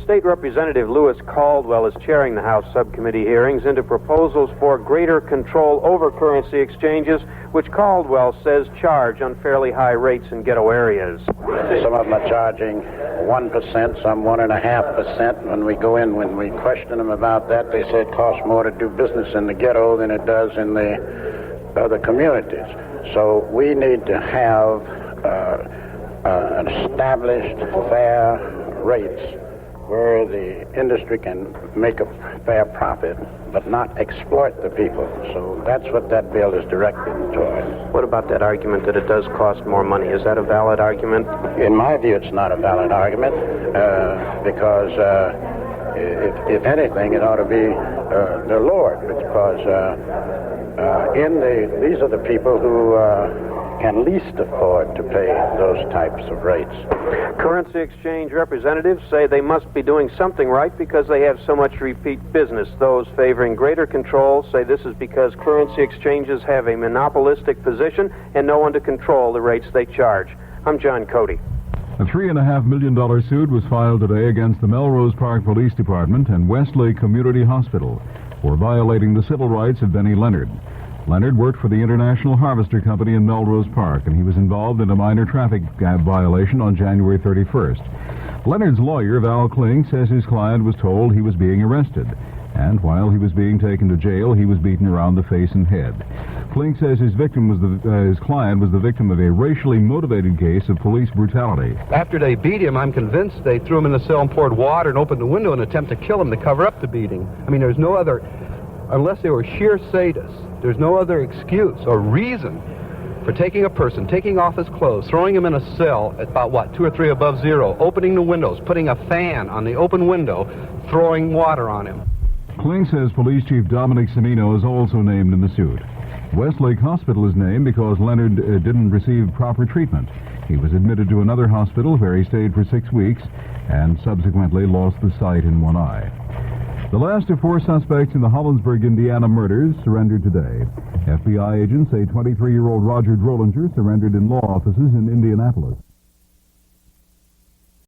State Representative Lewis Caldwell is chairing the House subcommittee hearings into proposals for greater control over currency exchanges, which Caldwell says charge unfairly high rates in ghetto areas. Some of them are charging 1%, some 1.5%. When we go in, when we question them about that, they say it costs more to do business in the ghetto than it does in the other communities. So we need to have an established fair rates where the industry can make a fair profit but not exploit the people. So that's what that bill is directed toward. What about that argument that it does cost more money? Is that a valid argument? In my view, it's not a valid argument because if anything, it ought to be the Lord, because these are the people who can least afford to pay those types of rates. Currency exchange representatives say they must be doing something right because they have so much repeat business. Those favoring greater control say this is because currency exchanges have a monopolistic position and no one to control the rates they charge. I'm John Cody. A $3.5 million suit was filed today against the Melrose Park Police Department and Westlake Community Hospital for violating the civil rights of Benny Leonard. Leonard worked for the International Harvester Company in Melrose Park, and he was involved in a minor traffic violation on January 31st. Leonard's lawyer, Val Kling, says his client was told he was being arrested, and while he was being taken to jail, he was beaten around the face and head. Kling says his client was the victim of a racially motivated case of police brutality. After they beat him, I'm convinced they threw him in the cell and poured water and opened the window in an attempt to kill him to cover up the beating. I mean, there's no other, unless they were sheer sadists, there's no other excuse or reason for taking a person, taking off his clothes, throwing him in a cell at about, 2 or 3 above zero, opening the windows, putting a fan on the open window, throwing water on him. Kling says Police Chief Dominic Cimino is also named in the suit. Westlake Hospital is named because Leonard didn't receive proper treatment. He was admitted to another hospital where he stayed for 6 weeks and subsequently lost the sight in one eye. The last of 4 suspects in the Hollinsburg, Indiana murders surrendered today. FBI agents say 23-year-old Roger Drollinger surrendered in law offices in Indianapolis.